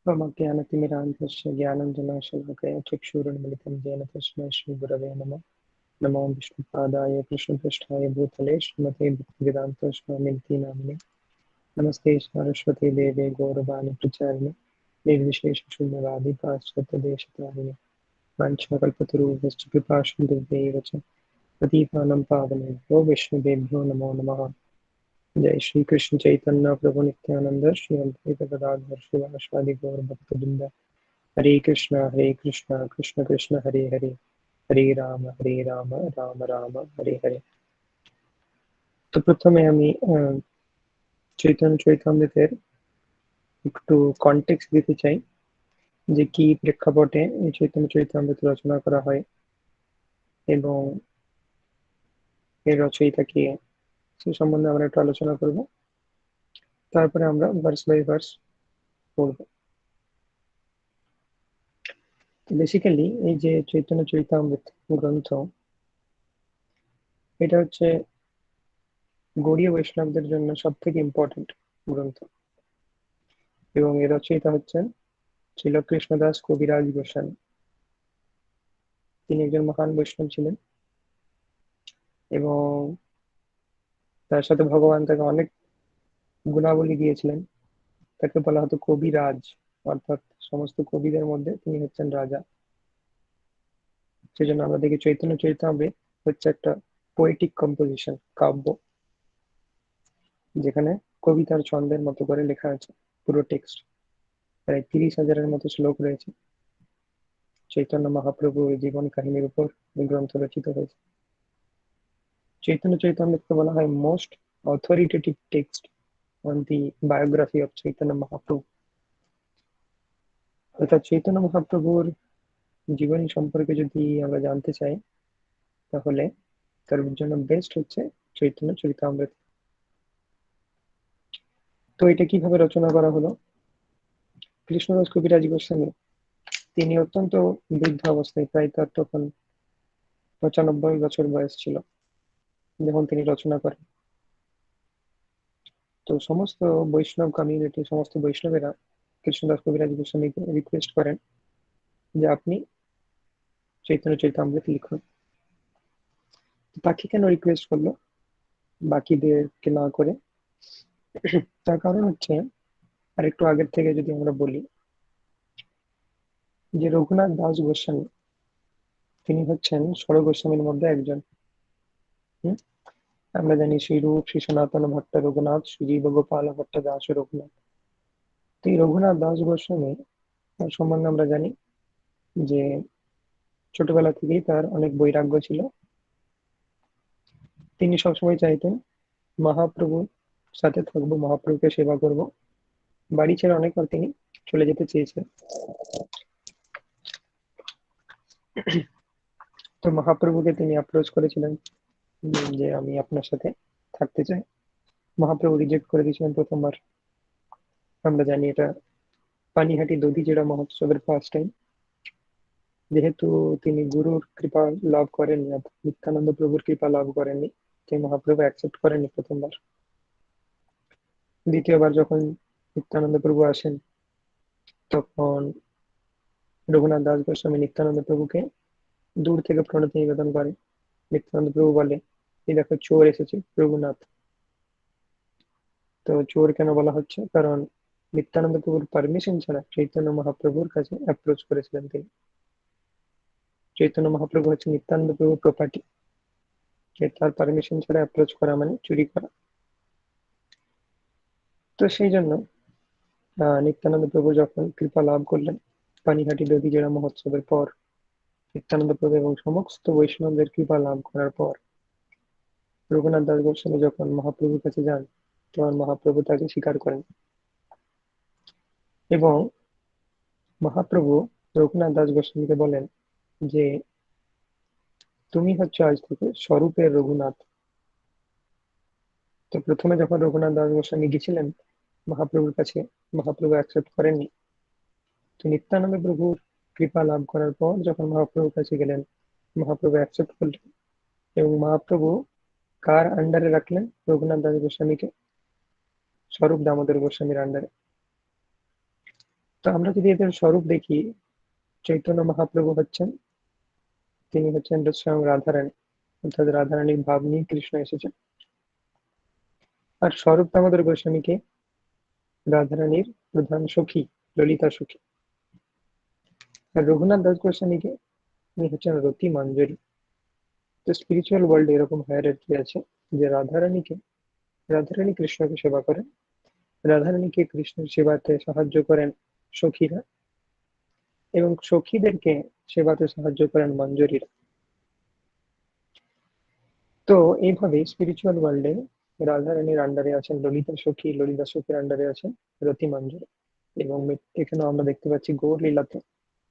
ममाज्ञानतिमिरान्धस्य ज्ञानञ्जनशलाकया चक्षुरुन्मिलितं येन तस्मै श्रीगुरवे नमः। नमो विष्णुपादाय कृष्णपृष्ठाय भूतले श्रीमते भक्तिवेदान्तस्वामिनिति नामिने। नमस्ते सरस्वती देवे गौरवाणि प्रचारिणे निर्विशेषशून्यवादी पाश्चात्यदेशतारिणे। वाञ्छाकल्पतरुभ्यश्च कृपासिन्धुभ्यैव च पतितानां पावनेभ्यो वैष्णवेभ्यो नमो नमः। जय श्री कृष्ण चैतन्य प्रभु नित्यानंद श्री अद्वैत गदाधर शिवासादि गौर भक्तवृंद। हरे कृष्ण कृष्ण कृष्ण हरे हरे, हरे राम राम राम हरे हरे। তো প্রথমে আমি চৈতন্য চৈতামৃতের একটু কনটেক্সট দিতে চাই যে কি প্রেক্ষাপটে এই চৈতন্য চৈতামৃত রচনা করা হয় এবং এর রচয়িতা কে, সে সম্বন্ধে আমরা একটু আলোচনা করব। তারপরে আমরা ভার্স বাই ভার্স পড়ব। বেসিক্যালি এই যে চৈতন্য চৈতামৃত গ্রন্থ, এটা হচ্ছে গৌড়ীয় বৈষ্ণবদের জন্য সব থেকে ইম্পর্টেন্ট গ্রন্থ এবং এর রচয়িতা হচ্ছেন শ্রীল কৃষ্ণদাস কবিরাজ গোস্বামী। তিনি একজন মহান বৈষ্ণব ছিলেন এবং তার সাথে ভগবান তাকে অনেক গুণাবলী দিয়েছিলেন। তাকে বলা হতো কবিরাজ, অর্থাৎ সমস্ত কবিদের মধ্যে তিনি হচ্ছেন রাজা। সেজন্য আমরা দেখি চৈতন্য চৈতামৃত হচ্ছে একটা পোয়েটিক কম্পোজিশন, কাব্য, যেখানে কবিতার ছন্দের মতো করে লেখা আছে। পুরো টেক্সট প্রায় 30,000-এর মতো শ্লোক রয়েছে। চৈতন্য মহাপ্রভুর জীবন কাহিনীর উপর এই গ্রন্থ রচিত হয়েছে। চৈতন্য চৈতামৃতকে বলা হয় most authoritative text on the biography of Chaitanya Mahaprabhu. অর্থাৎ চৈতন্য মহাপ্রভুর জীবনী সম্পর্কে যদি আমরা জানতে চাই তাহলে তার জন্য বেস্ট হচ্ছে চৈতন্য চরিতামৃত। তো এটা কিভাবে রচনা করা হলো? কৃষ্ণদাস কবিরাজ গোস্বামী তিনি অত্যন্ত বৃদ্ধ অবস্থায়, প্রায় তার তখন 95 বছর বয়স ছিল যখন তিনি রচনা করেন। তো সমস্ত বৈষ্ণব কমিউনিটি, সমস্ত বৈষ্ণবেরা কৃষ্ণদাস কবিরাজ গোস্বামীকে রিকোয়েস্ট করেন যে আপনি চৈতন্য চৈতামৃত লিখুন। তাকে কেন রিকোয়েস্ট করলো বাকিদেরকে না করে? তার কারণ হচ্ছে, আর একটু আগের থেকে যদি আমরা বলি, যে রঘুনাথ দাস গোস্বামী তিনি হচ্ছেন ষড় গোস্বামীর মধ্যে একজন। আমরা জানি শ্রী রূপ, শ্রী সনাতন ভট্ট রঘুনাথ, শ্রীজীব গোপাল ভট্ট দাস রঘুনাথ। তো এই রঘুনাথ দাস গোস্বামী তার সম্বন্ধে আমরা জানি যে ছোটবেলা থেকেই তার অনেক বৈরাগ্য ছিল। তিনি সবসময় চাইতেন মহাপ্রভুর সাথে থাকবো, মহাপ্রভুকে সেবা করব। বাড়ি ছেড়ে অনেকবার তিনি চলে যেতে চেয়েছিলেন। তো মহাপ্রভুকে তিনি অ্যাপ্রোচ করেছিলেন যে আমি আপনার সাথে থাকতে চাই। মহাপ্রভু রিজেক্ট করে দিয়েছিলেন প্রথমবার। আমরা জানি এটা পানিহাটি দধিজেড়া মহোৎসবের ফার্স্ট টাইম। যেহেতু তিনি গুরুর কৃপা লাভ করেননি, নিত্যানন্দ প্রভুর কৃপা লাভ করেননি, তাই মহাপ্রভু অ্যাকসেপ্ট করেননি প্রথমবার। দ্বিতীয়বার যখন নিত্যানন্দ প্রভু আসেন তখন রঘুনাথ দাস গোস্বামী নিত্যানন্দ প্রভুকে দূর থেকে প্রণতি নিবেদন করে। নিত্যানন্দ প্রভু বলে, এই দেখো চোর এসেছে রঘুনাথ। তো চোর কেন বলা হচ্ছে? কারণ নিত্যানন্দ প্রভুর পারমিশন ছাড়া চৈতন্য মহাপ্রভুর কাছে অ্যাপ্রোচ করেছিলেন তিনি। চৈতন্য মহাপ্রভু হচ্ছে নিত্যানন্দ প্রভুর প্রপার্টি, তার পারমিশন ছাড়া অ্যাপ্রোচ করা মানে চুরি করা। তো সেই জন্য নিত্যানন্দ প্রভু যখন কৃপা লাভ করলেন পানিহাটি দধিজেড়া মহোৎসবের পর, নিত্যানন্দ প্রভু এবং সমস্ত বৈষ্ণবদের কৃপা লাভ করার পর রঘুনাথ দাস গোস্বামী যখন মহাপ্রভুর কাছে যান তখন মহাপ্রভু তাকে স্বীকার করেন এবং মহাপ্রভু রঘুনাথ দাস গোস্বামীকে বলেন যে তুমি হচ্ছে আজ থেকে স্বরূপের রঘুনাথ। তো প্রথমে যখন রঘুনাথ দাস গোস্বামী গেছিলেন মহাপ্রভুর কাছে, মহাপ্রভু অ্যাকসেপ্ট করেননি। তো নিত্যানন্দ প্রভুর কৃপা লাভ করার পর যখন মহাপ্রভুর কাছে গেলেন, মহাপ্রভু অ্যাকসেপ্ট করলেন এবং মহাপ্রভু কার আন্ডারে রাখলেন রঘুনাথ দাস গোস্বামীকে? স্বরূপ দামোদর গোস্বামীর আন্ডারে। তো আমরা যদি এদের স্বরূপ দেখি, চৈতন্য মহাপ্রভু তিনি হচ্ছেন স্বয়ং রাধারানী, অর্থাৎ রাধারানীর ভাব নিয়ে কৃষ্ণ এসেছেন। আর স্বরূপ দামোদর গোস্বামীকে রাধারানীর প্রধান সখী, ললিতা সখী। আর রঘুনাথ দাস গোস্বামীকে তিনি হচ্ছেন রতি মঞ্জরি। তো স্পিরিচুয়াল ওয়ার্ল্ডে এরকম হায়ারার্কি আছে যে রাধারানী কৃষ্ণকে সেবা করেন, রাধারানীকে কৃষ্ণের সেবাতে সাহায্য করেন সখীরা, এবং সখীদেরকে সেবাতে সাহায্য করেন মঞ্জরীরা। তো এইভাবে স্পিরিচুয়াল ওয়ার্ল্ডে রাধারানীর আন্ডারে আছেন ললিতা সখী, ললিতা সখীর আন্ডারে আছেন রতি মঞ্জরি। এবং এখানেও আমরা দেখতে পাচ্ছি গৌর লীলাতে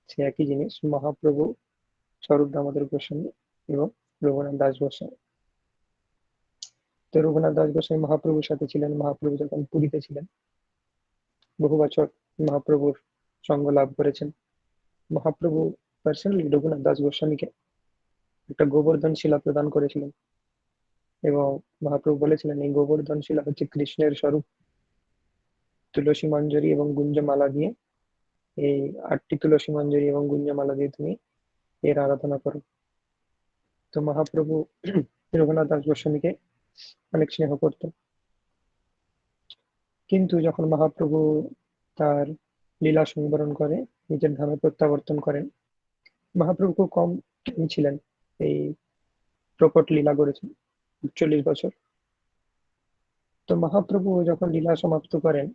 সে একই জিনিস, মহাপ্রভু স্বরূপ দামোদর গোস্বামী এবং রঘুনাথ দাস গোস্বামী। তো রঘুনাথ দাস গোস্বামী মহাপ্রভুর সাথে ছিলেন, মহাপ্রভু যখন পুরীতে ছিলেন বহু বছর মহাপ্রভুর সঙ্গ লাভ করেছেন। মহাপ্রভু পার্সোনালি রঘুনাথ দাস গোস্বামীকে একটা গোবর্ধন শিলা প্রদান করেছিলেন এবং মহাপ্রভু বলেছিলেন এই গোবর্ধন শিলা হচ্ছে কৃষ্ণের স্বরূপ। তুলসী মঞ্জরি এবং গুঞ্জমালা দিয়ে, এই 8টি তুলসী মঞ্জরি এবং গুঞ্জমালা দিয়ে তুমি এর আরাধনা করো। তো মহাপ্রভু রঘুনাথ দাস গোস্বামীকে অনেক স্নেহ করতেন। কিন্তু যখন মহাপ্রভু তার লীলা সংবরণ করে নিজের ধামে প্রত্যাবর্তন করেন, মহাপ্রভু খুব কম ছিলেন, এই প্রকট লীলা করেছেন 40 বছর। তো মহাপ্রভু যখন লীলা সমাপ্ত করেন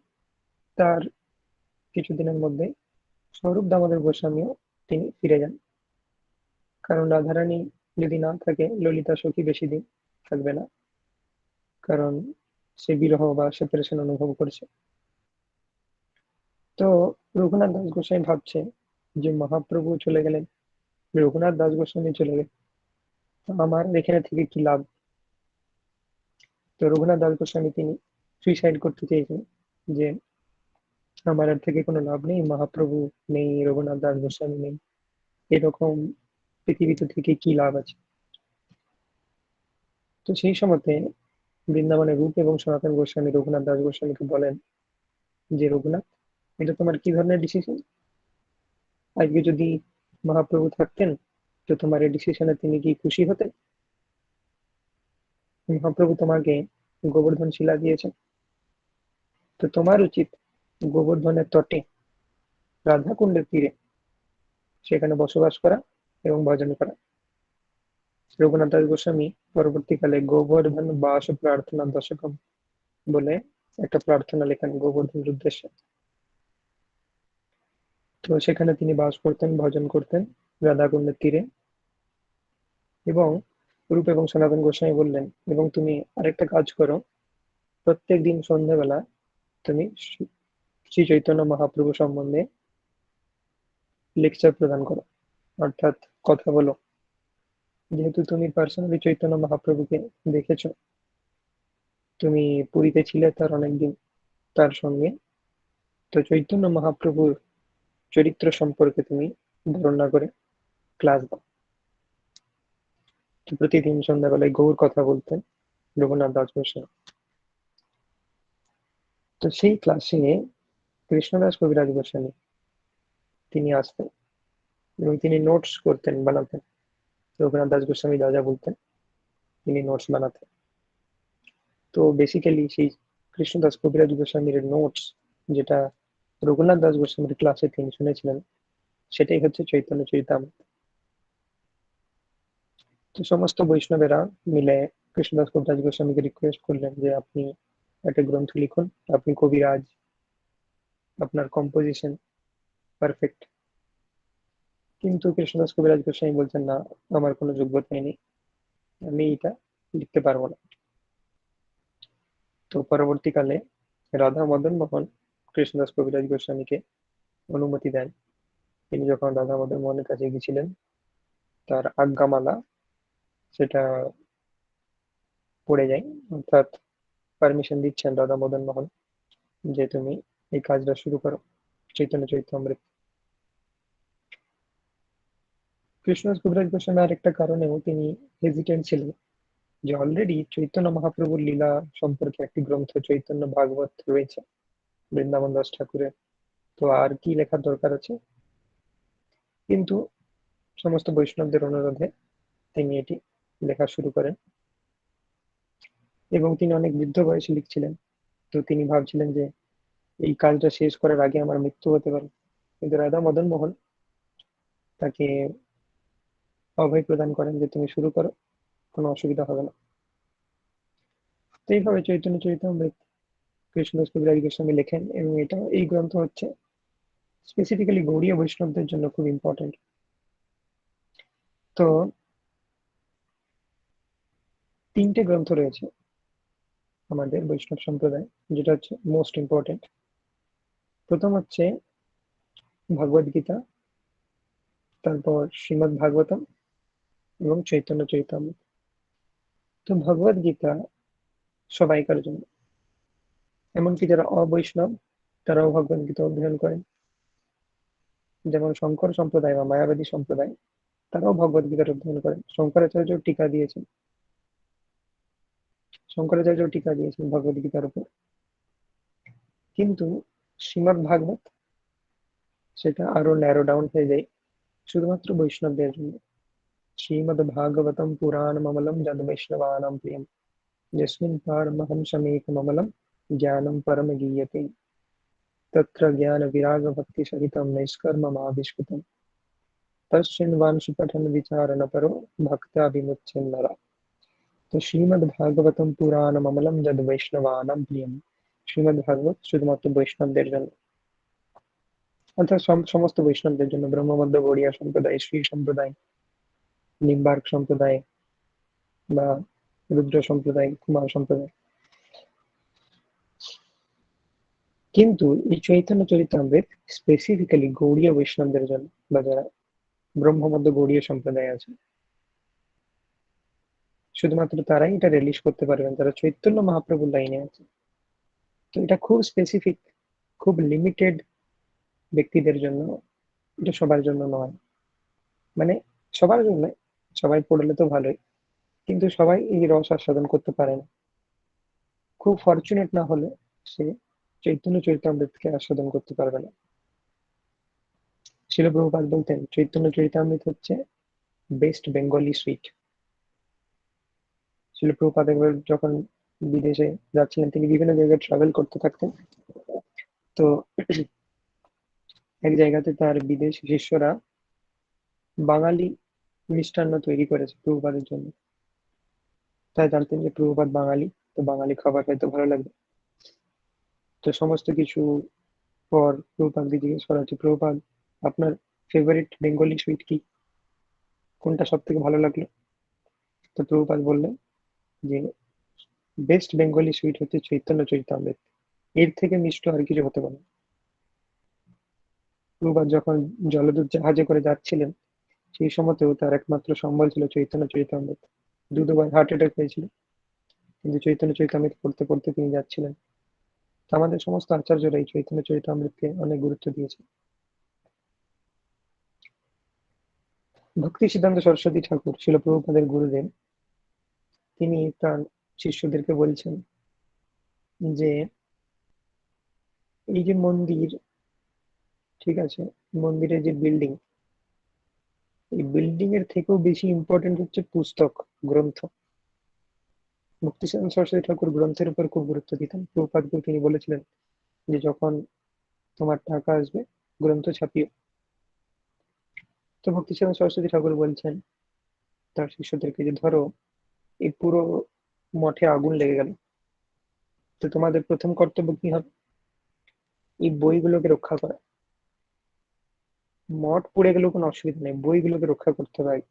তার কিছুদিনের মধ্যে স্বরূপ দামোদর গোস্বামীও তিনি ফিরে যান। কারণ রাধারানী যদি না থাকে, ললিতা সখী বেশি দিন থাকবে না, কারণ সে বিরহ বা সেপারেশন অনুভব করছে। তো রঘুনাথ দাস গোস্বামী ভাবছে যে মহাপ্রভু চলে গেলেন, রঘুনাথ দাস গোস্বামী চলে গেলেন, তো আমার এখানে থেকে কি লাভ। তো রঘুনাথ দাস গোস্বামী তিনি সুইসাইড করতে চেয়েছেন যে আমার আর থেকে কোনো লাভ নেই, মহাপ্রভু নেই, রঘুনাথ দাস গোস্বামী নেই, এরকম পৃথিবীতে থেকে কি লাভ আছে। তো সেই সময়তে বৃন্দাবনের রূপ এবং সনাতন গোস্বামী রঘুনাথ দাস গোস্বামীকে বলেন যে রঘুনাথ, এটা তোমার কি ধরনের ডিসিশন? আজকে যদি মহাপ্রভু থাকতেন তো তোমার এই ডিসিশনে তিনি কি খুশি হতেন? মহাপ্রভু তোমাকে গোবর্ধন শিলা দিয়েছেন, তো তোমার উচিত গোবর্ধনের তটে রাধা কুণ্ডের তীরে সেখানে বসবাস করা এবং ভজন করা। রঘুনাথ দাস গোস্বামী পরবর্তীকালে গোবর্ধন বাস প্রার্থনা দশকম বলে একটা প্রার্থনা লেখেন গোবর্ধনের উদ্দেশ্যে। তো সেখানে তিনি বাস করতেন, ভজন করতেন রাধাকুণ্ডের তীরে। এবং রূপ এবং সনাতন গোস্বামী বললেন, এবং তুমি আরেকটা কাজ করো, প্রত্যেক দিন সন্ধ্যাবেলা তুমি শ্রী চৈতন্য মহাপ্রভু সম্বন্ধে লেকচার প্রদান করো, অর্থাৎ কথা বলো। যেহেতু তুমি পার্সোনালি চৈতন্য মহাপ্রভুকে দেখেছো, তুমি পুরীতে ছিলে তার অনেকদিন তার সঙ্গে, তো চৈতন্য মহাপ্রভুর চরিত্র সম্পর্কে তুমি বর্ণনা করে ক্লাস দাও। তো প্রতিদিন সন্ধ্যাবেলায় গৌর কথা বলতেন রঘুনাথ দাস গোস্বামী। তো সেই ক্লাসে কৃষ্ণদাস কবিরাজ গোস্বামী তিনি আসতেন এবং তিনি নোটস করতেন, বানাতেন। রঘুনাথ দাস গোস্বামী যা যা বলতেন তিনি নোটস বানাতেন। তো বেসিক্যালি সেই কৃষ্ণদাস কবিরাজ গোস্বামীর নোটস, যেটা রঘুনাথ দাস গোস্বামীর ক্লাসে তিনি শুনেছিলেন, সেটাই হচ্ছে চৈতন্য চরিতামৃত। তো সমস্ত বৈষ্ণবেরা মিলে কৃষ্ণদাস কবিরাজ গোস্বামীকে রিকোয়েস্ট করলেন যে আপনি একটা গ্রন্থ লিখুন, আপনি কবিরাজ, আপনার কম্পোজিশন পারফেক্ট। কিন্তু কৃষ্ণদাস কবিরাজ গোস্বামী বলছেন না, আমার কোনো যোগ্যতাই নেই, আমি এটা লিখতে পারবো না। তো পরবর্তীকালে রাধা মদন মোহন কৃষ্ণদাস কবিরাজ গোস্বামীকে অনুমতি দেন। তিনি যখন রাধা মদন মোহনের কাছে গেছিলেন, তার আজ্ঞামালা সেটা পড়ে যায়, অর্থাৎ পারমিশন দিচ্ছেন রাধা মদন মোহন যে তুমি এই কাজটা শুরু করো, চৈতন্য চরিতামৃত। কৃষ্ণদাস কবিরাজ গোস্বামী আরেকটা কারণেও তিনি হেজিটেন্ট ছিলেন, যে অলরেডি চৈতন্য মহাপ্রভুর লীলা সম্পর্কে একটি গ্রন্থ চৈতন্য ভাগবত রয়েছে বৃন্দাবন দাস ঠাকুরের। তো আর কি লেখার দরকার আছে, কিন্তু সমস্ত বৈষ্ণবদের অনুরোধে তিনি এটি লেখা শুরু করেন। এবং তিনি অনেক বৃদ্ধ বয়সে লিখছিলেন, তো তিনি ভাবছিলেন যে এই কাজটা শেষ করার আগে আমার মৃত্যু হতে পারে, কিন্তু রাধা মদন মোহন তাকে অভয় প্রদান করেন যে তুমি শুরু করো, কোনো অসুবিধা হবে না। তো এইভাবে চৈতন্য চরিতামৃত কৃষ্ণদাস কবিরাজ গোস্বামী লেখেন, এবং এটা এই গ্রন্থ হচ্ছে স্পেসিফিক্যালি গৌড়ীয় বৈষ্ণবদের জন্য খুব ইম্পর্টেন্ট। তো তিনটে গ্রন্থ রয়েছে আমাদের বৈষ্ণব সম্প্রদায়, যেটা হচ্ছে মোস্ট ইম্পর্টেন্ট। প্রথম হচ্ছে ভগবদ গীতা, তারপর শ্রীমদ্ ভাগবতম এবং চৈতন্য চরিতামৃত। তো ভগবদ গীতা সবাইকার জন্য, এমনকি যারা অবৈষ্ণব তারাও ভগবদ গীতা অধ্যয়ন করেন। যেমন শঙ্কর সম্প্রদায় বা মায়াবাদী সম্প্রদায়, তারাও ভগবদ গীতার অধ্যয়ন করেন। শঙ্করাচার্য টিকা দিয়েছেন, শঙ্করাচার্য টিকা দিয়েছেন ভগবদ গীতার উপর। কিন্তু শ্রীমদ্ ভাগবত সেটা আরো ন্যারো ডাউন হয়ে যায় শুধুমাত্র বৈষ্ণবদের জন্য। শ্রীমদ্ ভাগবতম পুরাণমমলম যদ বৈষ্ণবানাং প্রিয়ম, यस्मिन् पारमहंसमेकममलं ज्ञानं परमगीयते, तत्र ज्ञानविरागभक्तिसहितं नैष्कर्म्यमाविष्कृतं, तस्मिन्वांशपठनविचारणपरो भक्त्या विमुच्यन्नरः। तो श्रीमद् भागवतम पुराणममलं যদ বৈষ্ণবানাং প্রিয়ম, শ্রীমদ্ ভাগবত শুধুমাত্র বৈষ্ণবদের জন্য, অর্থাৎ সমস্ত বৈষ্ণবদের জন্য, ব্রহ্মমধ্য গৌড়ীয় সম্প্রদায়, শ্রী সম্প্রদায়, নিম্বার্ক সম্প্রদায় বা রুদ্র সম্প্রদায়, কুমার সম্প্রদায়। কিন্তু এই চৈতন্য চরিতামৃত স্পেসিফিক্যালি গৌড়ীয় বৈষ্ণবদের জন্য, বা যারা ব্রহ্মমধ্য গৌড়ীয় সম্প্রদায় আছে, শুধুমাত্র তারাই এটা রিলিজ করতে পারবেন যারা চৈতন্য মহাপ্রভুর লাইনে আছে। তো এটা খুব স্পেসিফিক, খুব লিমিটেড ব্যক্তিদের জন্য, এটা সবার জন্য নয়। মানে সবার জন্য, সবাই পড়লে তো ভালোই, কিন্তু সবাই এই রস আস্বাদন করতে পারে না। খুব ফরচুনেট না হলে সে চৈতন্য চরিতামৃতকে আস্বাদন করতে পারবে না। শিল প্রভুপাদ বলতেন চৈতন্য চরিতামৃত হচ্ছে বেস্ট বেঙ্গলি সুইট। শিল প্রভুপাদ একবার যখন বিদেশে যাচ্ছিলেন, তিনি বিভিন্ন জায়গায় ট্রাভেল করতে থাকতেন। তো এক জায়গাতে তার বিদেশি শিষ্যরা বাঙালি মিষ্টান্ন তৈরি করেছে প্রভুপাদের জন্য। তাই জানতেন যে প্রভুপাদ বাঙালি, তো বাঙালি খাবার হয়তো ভালো লাগবে। তো সমস্ত কিছু পর প্রভুপাদকে জিজ্ঞেস করা হচ্ছে, প্রভুপাদ আপনার ফেভারিট বেঙ্গলি সুইট কি, কোনটা সব থেকে ভালো লাগলো? তো প্রভুপাদ বললেন যে বেস্ট বেঙ্গলি সুইট হচ্ছে চৈতন্য চরিতামৃত, এর থেকে মিষ্ট আর কিছু হতে পারে না। প্রভুপাদ যখন জলদূত জাহাজে করে যাচ্ছিলেন, সেই সময়তেও তার একমাত্র সম্বল ছিল চৈতন্য চরিতামৃত। দুবার হার্ট অ্যাটাক হয়েছিল, কিন্তু চৈতন্য চরিতামৃত পড়তে পড়তে তিনি যাচ্ছিলেন। তো আমাদের সমস্ত আচার্যরা এই চৈতন্য চরিতামৃতকে অনেক গুরুত্ব দিয়েছে। ভক্তি সিদ্ধান্ত সরস্বতী ঠাকুর শিল প্রভুপাদের গুরুদেব, তিনি তার শিষ্যদেরকে বলছেন যে এই যে মন্দির, ঠিক আছে, মন্দিরের যে বিল্ডিং, এই বিল্ডিং এর থেকেও বেশি ইম্পর্টেন্ট হচ্ছে পুস্তক, গ্রন্থ। ভক্তি সিদ্ধান্ত সরস্বতী ঠাকুর গ্রন্থের উপর খুব গুরুত্ব দিতেন। প্রভুপাদকেও তিনি বলেছিলেন যে যখন তোমার টাকা আসবে গ্রন্থ ছাপিও। তো ভক্তি সিদ্ধান্ত সরস্বতী ঠাকুর বলছেন তার শিষ্যদেরকে যে ধরো এই পুরো মঠে আগুন লেগে গেল, তো তোমাদের প্রথম কর্তব্য কি হবে? এই বইগুলোকে রক্ষা করা। মঠ পুড়ে গেলেও কোনো অসুবিধা নেই, বইগুলোকে রক্ষা করতে হবে।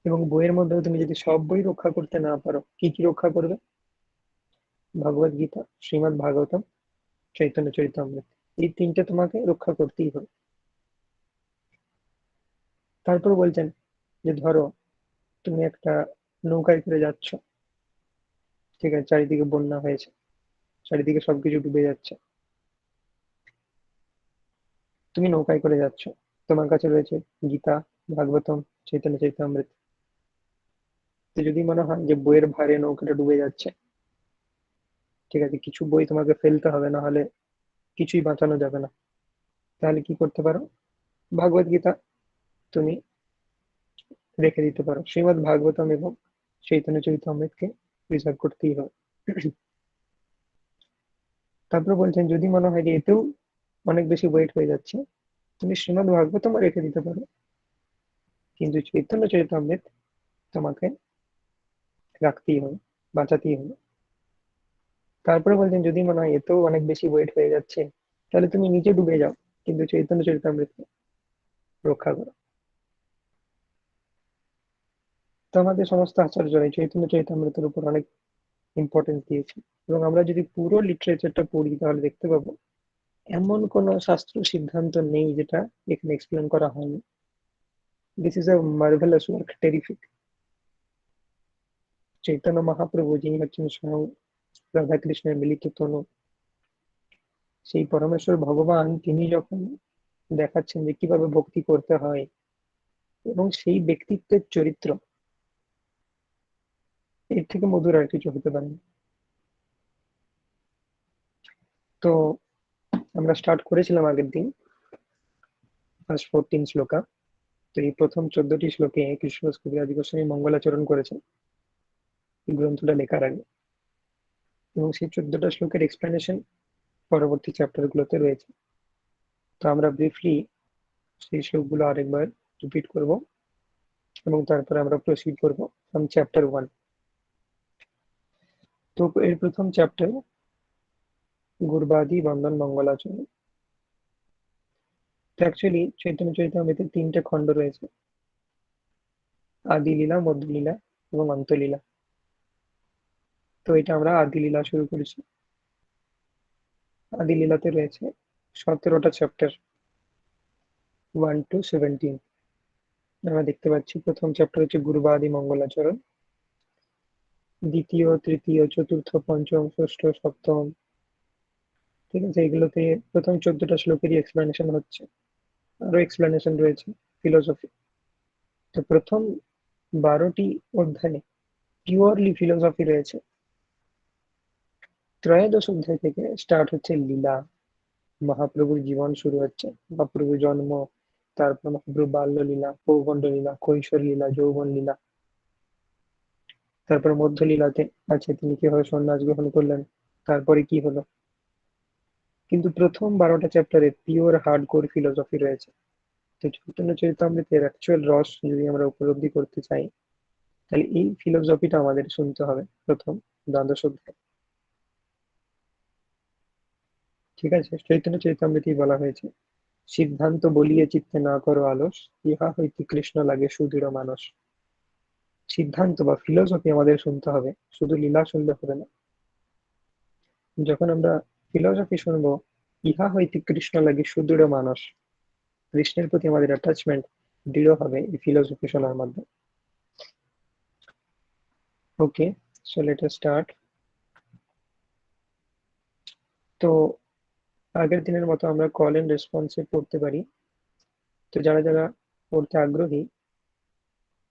এবং বইয়ের মধ্যেও তুমি যদি সব বই রক্ষা করতে না পারো, কি কি রক্ষা করবে? ভগবদ গীতা, শ্রীমদ্ ভাগবতম, চৈতন্য চরিতামৃত, এই তিনটে তোমাকে রক্ষা করতেই হবে। তারপর বলছেন যে ধরো তুমি একটা নৌকায় করে যাচ্ছ, ঠিক আছে, চারিদিকে বন্যা হয়েছে, চারিদিকে সবকিছু ডুবে যাচ্ছে, তুমি নৌকায় করে যাচ্ছ, তোমার কাছে রয়েছে গীতা, ভাগবতম, চৈতন্য চরিতামৃত। তো যদি মনে হয় যে বইয়ের ভারে নৌকাটা ডুবে যাচ্ছে, ঠিক আছে, কিছু বই তোমাকে ফেলতে হবে, না হলে কিছুই বাঁচানো যাবে না। তাহলে কি করতে পারো, ভাগবত গীতা তুমি রেখে দিতে পারো, শ্রীমদ্ ভাগবতম এবং চৈতন্য চরিতামৃতকে প্রিজার্ভ করতেই হবে। তারপরে বলছেন যদি মনে হয় যে এতেও অনেক বেশি ওয়েট হয়ে যাচ্ছে, তুমি শ্রীমদ্ ভাগবতম রেখে দিতে পারো, কিন্তু চৈতন্য চরিতামৃত তোমাকে রাখতেই হবে, বাঁচাতেই হবে। তারপরে বলছেন যদি মনে হয় এতেও অনেক বেশি ওয়েট হয়ে যাচ্ছে, তাহলে তুমি নিচে ডুবে যাও, কিন্তু চৈতন্য চরিতামৃতকে রক্ষা করো। তো আমাদের সমস্ত আচার্যরা চৈতন্য চরিতামৃতের উপর অনেক ইম্পর্টেন্স দিয়েছে, এবং আমরা যদি পুরো লিটারেচারটা পড়ি তাহলে দেখতে পাবো এমন কোনো শাস্ত্র সিদ্ধান্ত নেই যেটা এখানে এক্সপ্লেন করা হয়নি। This is a marvellous work, terrific. Chaitanya Mahaprabhu যিনি হচ্ছেন স্বয়ং রাধা কৃষ্ণের মিলিত তনু, সেই পরমেশ্বর ভগবান তিনি যখন দেখাচ্ছেন যে কিভাবে ভক্তি করতে হয় এবং সেই ব্যক্তিত্বের চরিত্র, এর থেকে মধুর আর কিছু হতে পারে না। তো আমরা স্টার্ট করেছিলাম আগের দিন ফার্স্ট 14 শ্লোকা। তো এই প্রথম 14টি শ্লোকে কৃষ্ণদাস কবিরাজ গোস্বামী মঙ্গলাচরণ করেছেন এই গ্রন্থটা লেখার আগে, এবং সেই 14টা শ্লোকের এক্সপ্লেনেশন পরবর্তী চ্যাপ্টার গুলোতে রয়েছে। তো আমরা ব্রিফলি সেই শ্লোকগুলো আরেকবার রিপিট করব এবং তারপরে আমরা প্রসিড করব ফ্রম চ্যাপ্টার 1। তো এর প্রথম চ্যাপ্টার গুরবাদি বন্দন মঙ্গলাচরণ। তো অ্যাকচুয়ালি চৈতন্য চরিতামৃতে 3টে খণ্ড রয়েছে, আদি লীলা, মধ্যলীলা এবং অন্তলীলা। তো এটা আমরা আদি লীলা শুরু করেছি। আদি লীলাতে রয়েছে 17টা চ্যাপ্টার, 1 to 17। আমরা দেখতে পাচ্ছি প্রথম চ্যাপ্টার হচ্ছে গুরবাদি মঙ্গলাচরণ, দ্বিতীয়, তৃতীয়, চতুর্থ, পঞ্চম, ষষ্ঠ, সপ্তম, ঠিক আছে, এগুলোতে প্রথম 14টা শ্লোকেরই এক্সপ্লেনেশন হচ্ছে, আরো এক্সপ্লেনেশন রয়েছে ফিলোসফি। তো প্রথম 12টি অধ্যায়ে পিওরলি ফিলোসফি রয়েছে। ত্রয়োদশ অধ্যায় থেকে স্টার্ট হচ্ছে লীলা, মহাপ্রভুর জীবন শুরু হচ্ছে, মহাপ্রভুর জন্ম, তারপর মহাপ্রভু বাল্য লীলা, পৌগণ্ড লীলা, কৈশোর লীলা, যৌবন লীলা। তারপর মধ্য লীলাতে আছে তিনি কিভাবে সন্ন্যাস গ্রহণ করলেন, তারপরে কি হলো। কিন্তু প্রথম 12টা চ্যাপ্টারে পিওর হার্ডকোর ফিলোসফি রয়েছে। তো চৈতন্য চরিতামৃতের অ্যাকচুয়াল রস যদি আমরা উপলব্ধি করতে চাই, তাহলে এই ফিলোসফিটা আমাদের শুনতে হবে প্রথম দ্বাদশ অধ্যায়। ঠিক আছে, চৈতন্য চরিতামৃতেই বলা হয়েছে সিদ্ধান্ত বলিয়ে চিত্তে না করো আলস, ইহা হইতে কৃষ্ণ লাগে সুদৃঢ় মানস। সিদ্ধান্ত বা ফিলোসফি আমাদের শুনতে হবে, শুধু লীলা শুনলে হবে না। যখন আমরা ফিলোসফি শুনবো, ইহা হইতে কৃষ্ণ লাগে সুদৃঢ় মানস, কৃষ্ণের প্রতি আমাদের অ্যাটাচমেন্ট দৃঢ় হবে এই ফিলোসফি শোনার মাধ্যমে। ওকে, সো লেট আস স্টার্ট। তো আগের দিনের মতো আমরা কল এন্ড রেসপন্সে পড়তে পারি। তো যারা যারা পড়তে আগ্রহী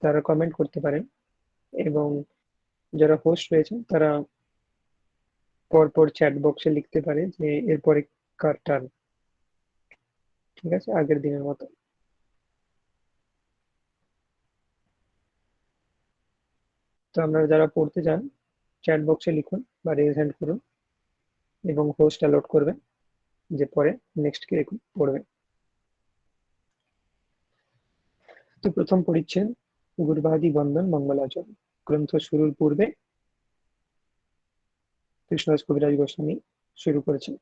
তারা কমেন্ট করতে পারেন, এবং যারা হোস্ট রয়েছেন তারা পরপর চ্যাট বক্সে লিখতে পারে যে এরপরে কার টার্ন। ঠিক আছে, আগের দিনের মতো। তো আপনারা যারা পড়তে চান চ্যাট বক্সে লিখুন বা রেজ হ্যান্ড করুন, এবং হোস্ট অ্যালট করবে যে পরে নেক্সট কে পড়বে। তো প্রথম পরিচ্ছেদ গুরবাদি বন্দন মঙ্গলাচরণ। গ্রন্থ শুরুর পূর্বে কৃষ্ণদাস কবিরাজ গোস্বামী শুরু করেছেন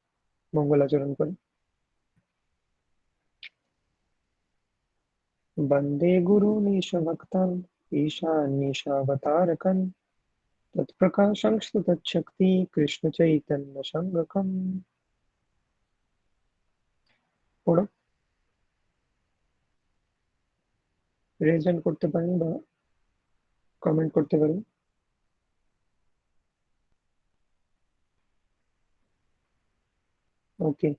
মঙ্গলাচরণ করে। বন্দে গুরুনীশভক্তান ঈশানীশাবতারকন তৎপ্রকাশং তৎশক্তি কৃষ্ণ চৈতন্য সঙ্গকম। পড়ো, রেজ হ্যান্ড করতে পারেন বা কমেন্ট করতে পারেন। ওকে,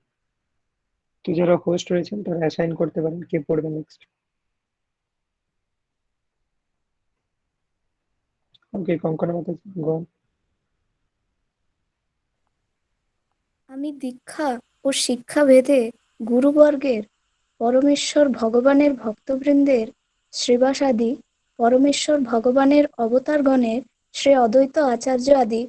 তো যারা হোস্ট রয়েছেন তারা অ্যাসাইন করতে পারেন কে পড়বে নেক্সট। ওকে, কঙ্কনা মাতা, গো। আমি দীক্ষা ও শিক্ষাভেদে গুরুবর্গের, পরমেশ্বর ভগবানের ভক্তবৃন্দের শ্রীবাসাদি, পরমেশ্বর ভগবানের অবতারগণের শ্রী অদ্বৈত আচার্য আদি,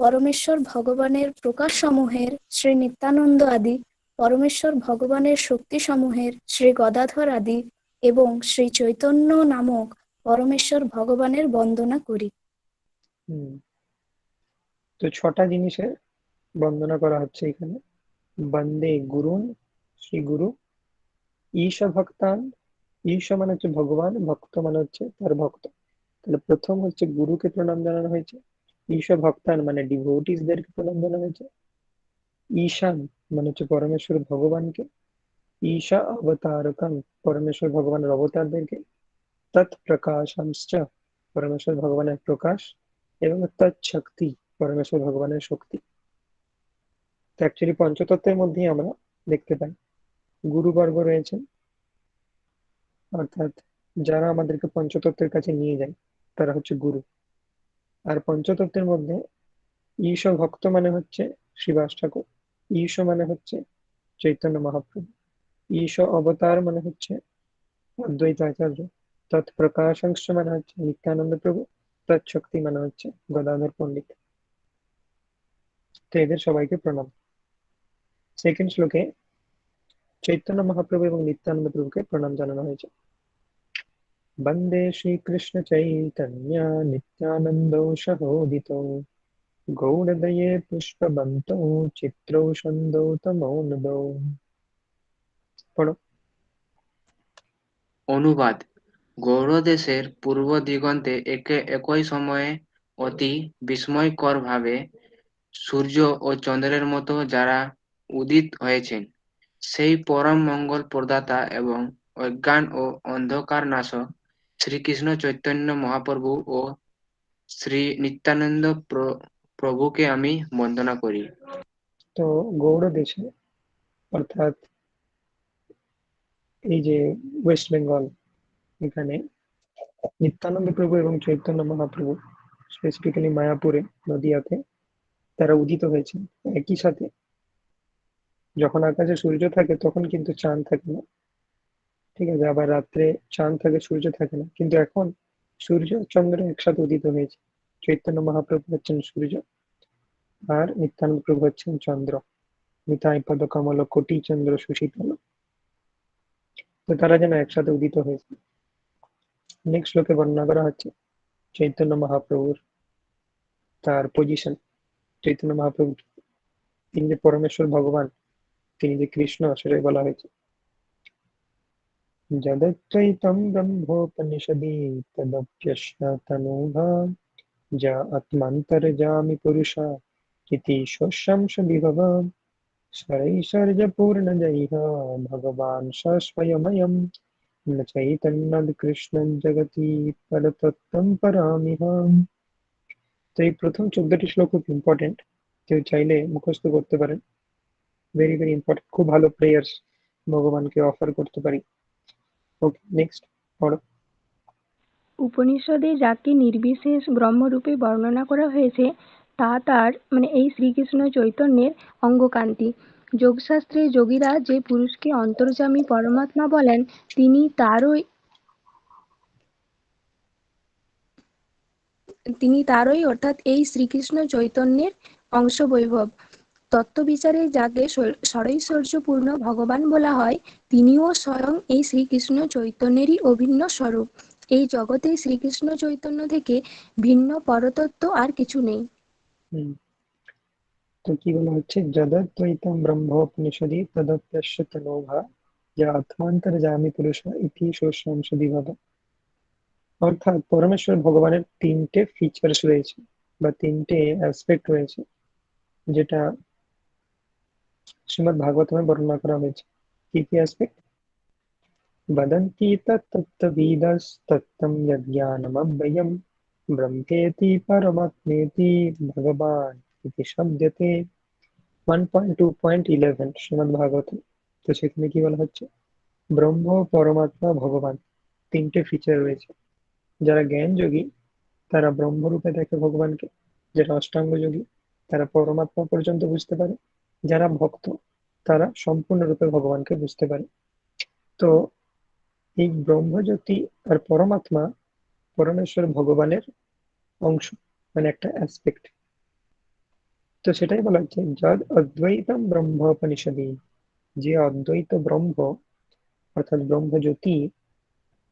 পরমেশ্বর ভগবানের প্রকাশসমূহের শ্রী নিত্যানন্দ আদি, পরমেশ্বর ভগবানের শক্তিসমূহের শ্রী গদাধর আদি এবং শ্রী চৈতন্য নামক পরমেশ্বর ভগবানের বন্দনা করি। তো 6টা জিনিসের বন্দনা করা হচ্ছে এখানে। বন্দে গুরুন, শ্রী গুরু। ঈশ ভক্তান, ঈশ মানে হচ্ছে ভগবান, ভক্ত মানে হচ্ছে তার ভক্ত। তাহলে প্রথম হচ্ছে গুরুকে প্রণাম জানানো হয়েছে। ঈশ ভক্তান মানে ডিভোটিসদেরকে প্রণাম জানানো হয়েছে। ঈশান মানে হচ্ছে পরমেশ্বর ভগবানকে। ঈশা অবতারকম পরমেশ্বর ভগবানের অবতারদেরকে। তৎপ্রকাশাংশ্চ পরমেশ্বর ভগবানের প্রকাশ, এবং তৎশক্তি পরমেশ্বর ভগবানের শক্তি। তো অ্যাকচুয়ালি পঞ্চতত্ত্বের মধ্যেই আমরা দেখতে পাই গুরুবর্গ রয়েছেন, অর্থাৎ যারা আমাদেরকে পঞ্চতত্ত্বের কাছে নিয়ে যায় তারা হচ্ছে গুরু। আর পঞ্চতত্ত্বের মধ্যে ঈশ ভক্ত মানে হচ্ছে শ্রীবাস ঠাকুর, ঈশ মানে হচ্ছে চৈতন্য মহাপ্রভু, ঈশ অবতার মানে হচ্ছে অদ্বৈত আচার্য, তৎপ্রকাশাংশ মানে হচ্ছে নিত্যানন্দ প্রভু, তৎশক্তি মানে হচ্ছে গদাধর পণ্ডিত। তো এদের সবাইকে প্রণাম। সেকেন্ড শ্লোকে চৈতন্য মহাপ্রভু এবং নিত্যানন্দ প্রভুকে প্রণাম জানানো হয়েছে। বন্দে শ্রীকৃষ্ণ চৈতন্য নিত্যানন্দ সহোদিত গৌড়দয়ে পুষ্পবন্ত চিত্রৌষন্ধ তমোনদ। পড়ো। অনুবাদ: গৌড়দেশের পূর্ব দিগন্তে একই সময়ে অতি বিস্ময়করভাবে সূর্য ও চন্দ্রের মতো যারা উদিত হয়েছেন, সেই পরম মঙ্গল প্রদাতা এবং অজ্ঞান ও অন্ধকার নাশক শ্রীকৃষ্ণ চৈতন্য মহাপ্রভু ও শ্রী নিত্যানন্দ প্রভুকে আমি বন্দনা করি। তো গৌড় দেশে, অর্থাৎ এই যে ওয়েস্ট বেঙ্গল, এখানে নিত্যানন্দ প্রভু এবং চৈতন্য মহাপ্রভু স্পেসিফিক্যালি মায়াপুরে, নদিয়াতে তারা উদিত হয়েছে একই সাথে। যখন আকাশে সূর্য থাকে তখন কিন্তু চাঁদ থাকে না, ঠিক আছে, আবার রাত্রে চাঁদ থাকে সূর্য থাকে না, কিন্তু এখন সূর্য চন্দ্র একসাথে উদিত হয়েছে। চৈতন্য মহাপ্রভু হচ্ছেন সূর্য আর নিত্যানন্দ প্রভু হচ্ছেন চন্দ্র। নিতাই পদ কমল কোটি চন্দ্র সুশীতল। তো তারা যেন একসাথে উদিত হয়েছে। নেক্সট শ্লোকে বর্ণনা করা হচ্ছে চৈতন্য মহাপ্রভুর তার পজিশন। চৈতন্য মহাপ্রভু তিনি যে পরমেশ্বর ভগবান, তিনি যে কৃষ্ণ, সেটাই বলা হয়েছে। যদচ্চৈতং ব্রহ্মোপনিষদি তদপ্যশ্নতনুভা যা আত্মান্তর্যামি পুরুষা ইতি শস্যংশ বিভব শরৈশ্বর্যপূর্ণজৈঃ ভগবান স স্বয়ময়म् ন চৈতন্যাদ কৃষ্ণং জগতি পরতত্ত্বং পরামিহম। তো এই প্রথম 14টি শ্লোক খুব ইম্পর্টেন্ট, কেউ চাইলে মুখস্থ করতে পারেন। ভেরি ভেরি ইম্পর্টেন্ট, খুব ভালো প্রেয়ার্স ভগবানকে অফার করতে পারি। ওকে, নেক্সট পড়ো। উপনিষদে যাকে নির্বিশেষ ব্রহ্মরূপে বর্ণনা করা হয়েছে তা তার এই শ্রীকৃষ্ণ চৈতন্যের অঙ্গকান্তি। যোগশাস্ত্রে যোগীরা যে পুরুষকে অন্তর্যামী পরমাত্মা বলেন, তিনি তারই অর্থাৎ এই শ্রীকৃষ্ণ চৈতন্যের অংশবৈভব। তত্ত্ববিচারে যাকে ষড়ৈশ্বর্যপূর্ণ ভগবান বলা হয়, তিনিও স্বয়ং এই শ্রীকৃষ্ণ চৈতন্যেরই অভিন্ন স্বরূপ। এই জগতে শ্রীকৃষ্ণ চৈতন্য থেকে ভিন্ন পরতত্ত্ব আর কিছু নেই। তো কি বলা হচ্ছে, যদদ্বৈতম ব্রহ্মোপনিষদি তদপ্যশ্যতনোভা যা আত্মান্তর্যামী পুরুষ ইতি শস্যংশ বিভব। অর্থাৎ পরমেশ্বর ভগবানের 3টে ফিচার্স রয়েছে বা 3টে অ্যাসপেক্ট রয়েছে, যেটা শ্রীমদ্ ভাগবতমে বর্ণনা করা হয়েছে। কি কি অ্যাসপেক্ট? वदन्ति तत्तत्त्वविदस्तत्त्वं यज्ञानमव्ययं ब्रह्मेति परमात्मेति भगवान् इति शब्दते। 1.2.11 শ্রীমদ্ ভাগবত। তো সেখানে কি বলা হচ্ছে, ব্রহ্ম, পরমাত্মা, ভগবান, 3টে ফিচার রয়েছে। যারা জ্ঞান যোগী তারা ব্রহ্মরূপে দেখে ভগবানকে, যারা অষ্টাঙ্গ যোগী তারা পরমাত্মা পর্যন্ত বুঝতে পারে, যারা ভক্ত তারা সম্পূর্ণরূপে ভগবানকে বুঝতে পারে। তো এই ব্রহ্মজ্যোতি আর পরমাত্মা পরমেশ্বর ভগবানের অংশ, মানে একটা অ্যাসপেক্ট। তো সেটাই বলা হচ্ছে, যদ অদ্বৈতম ব্রহ্মোপনিষদে, যে অদ্বৈত ব্রহ্ম অর্থাৎ ব্রহ্মজ্যোতি,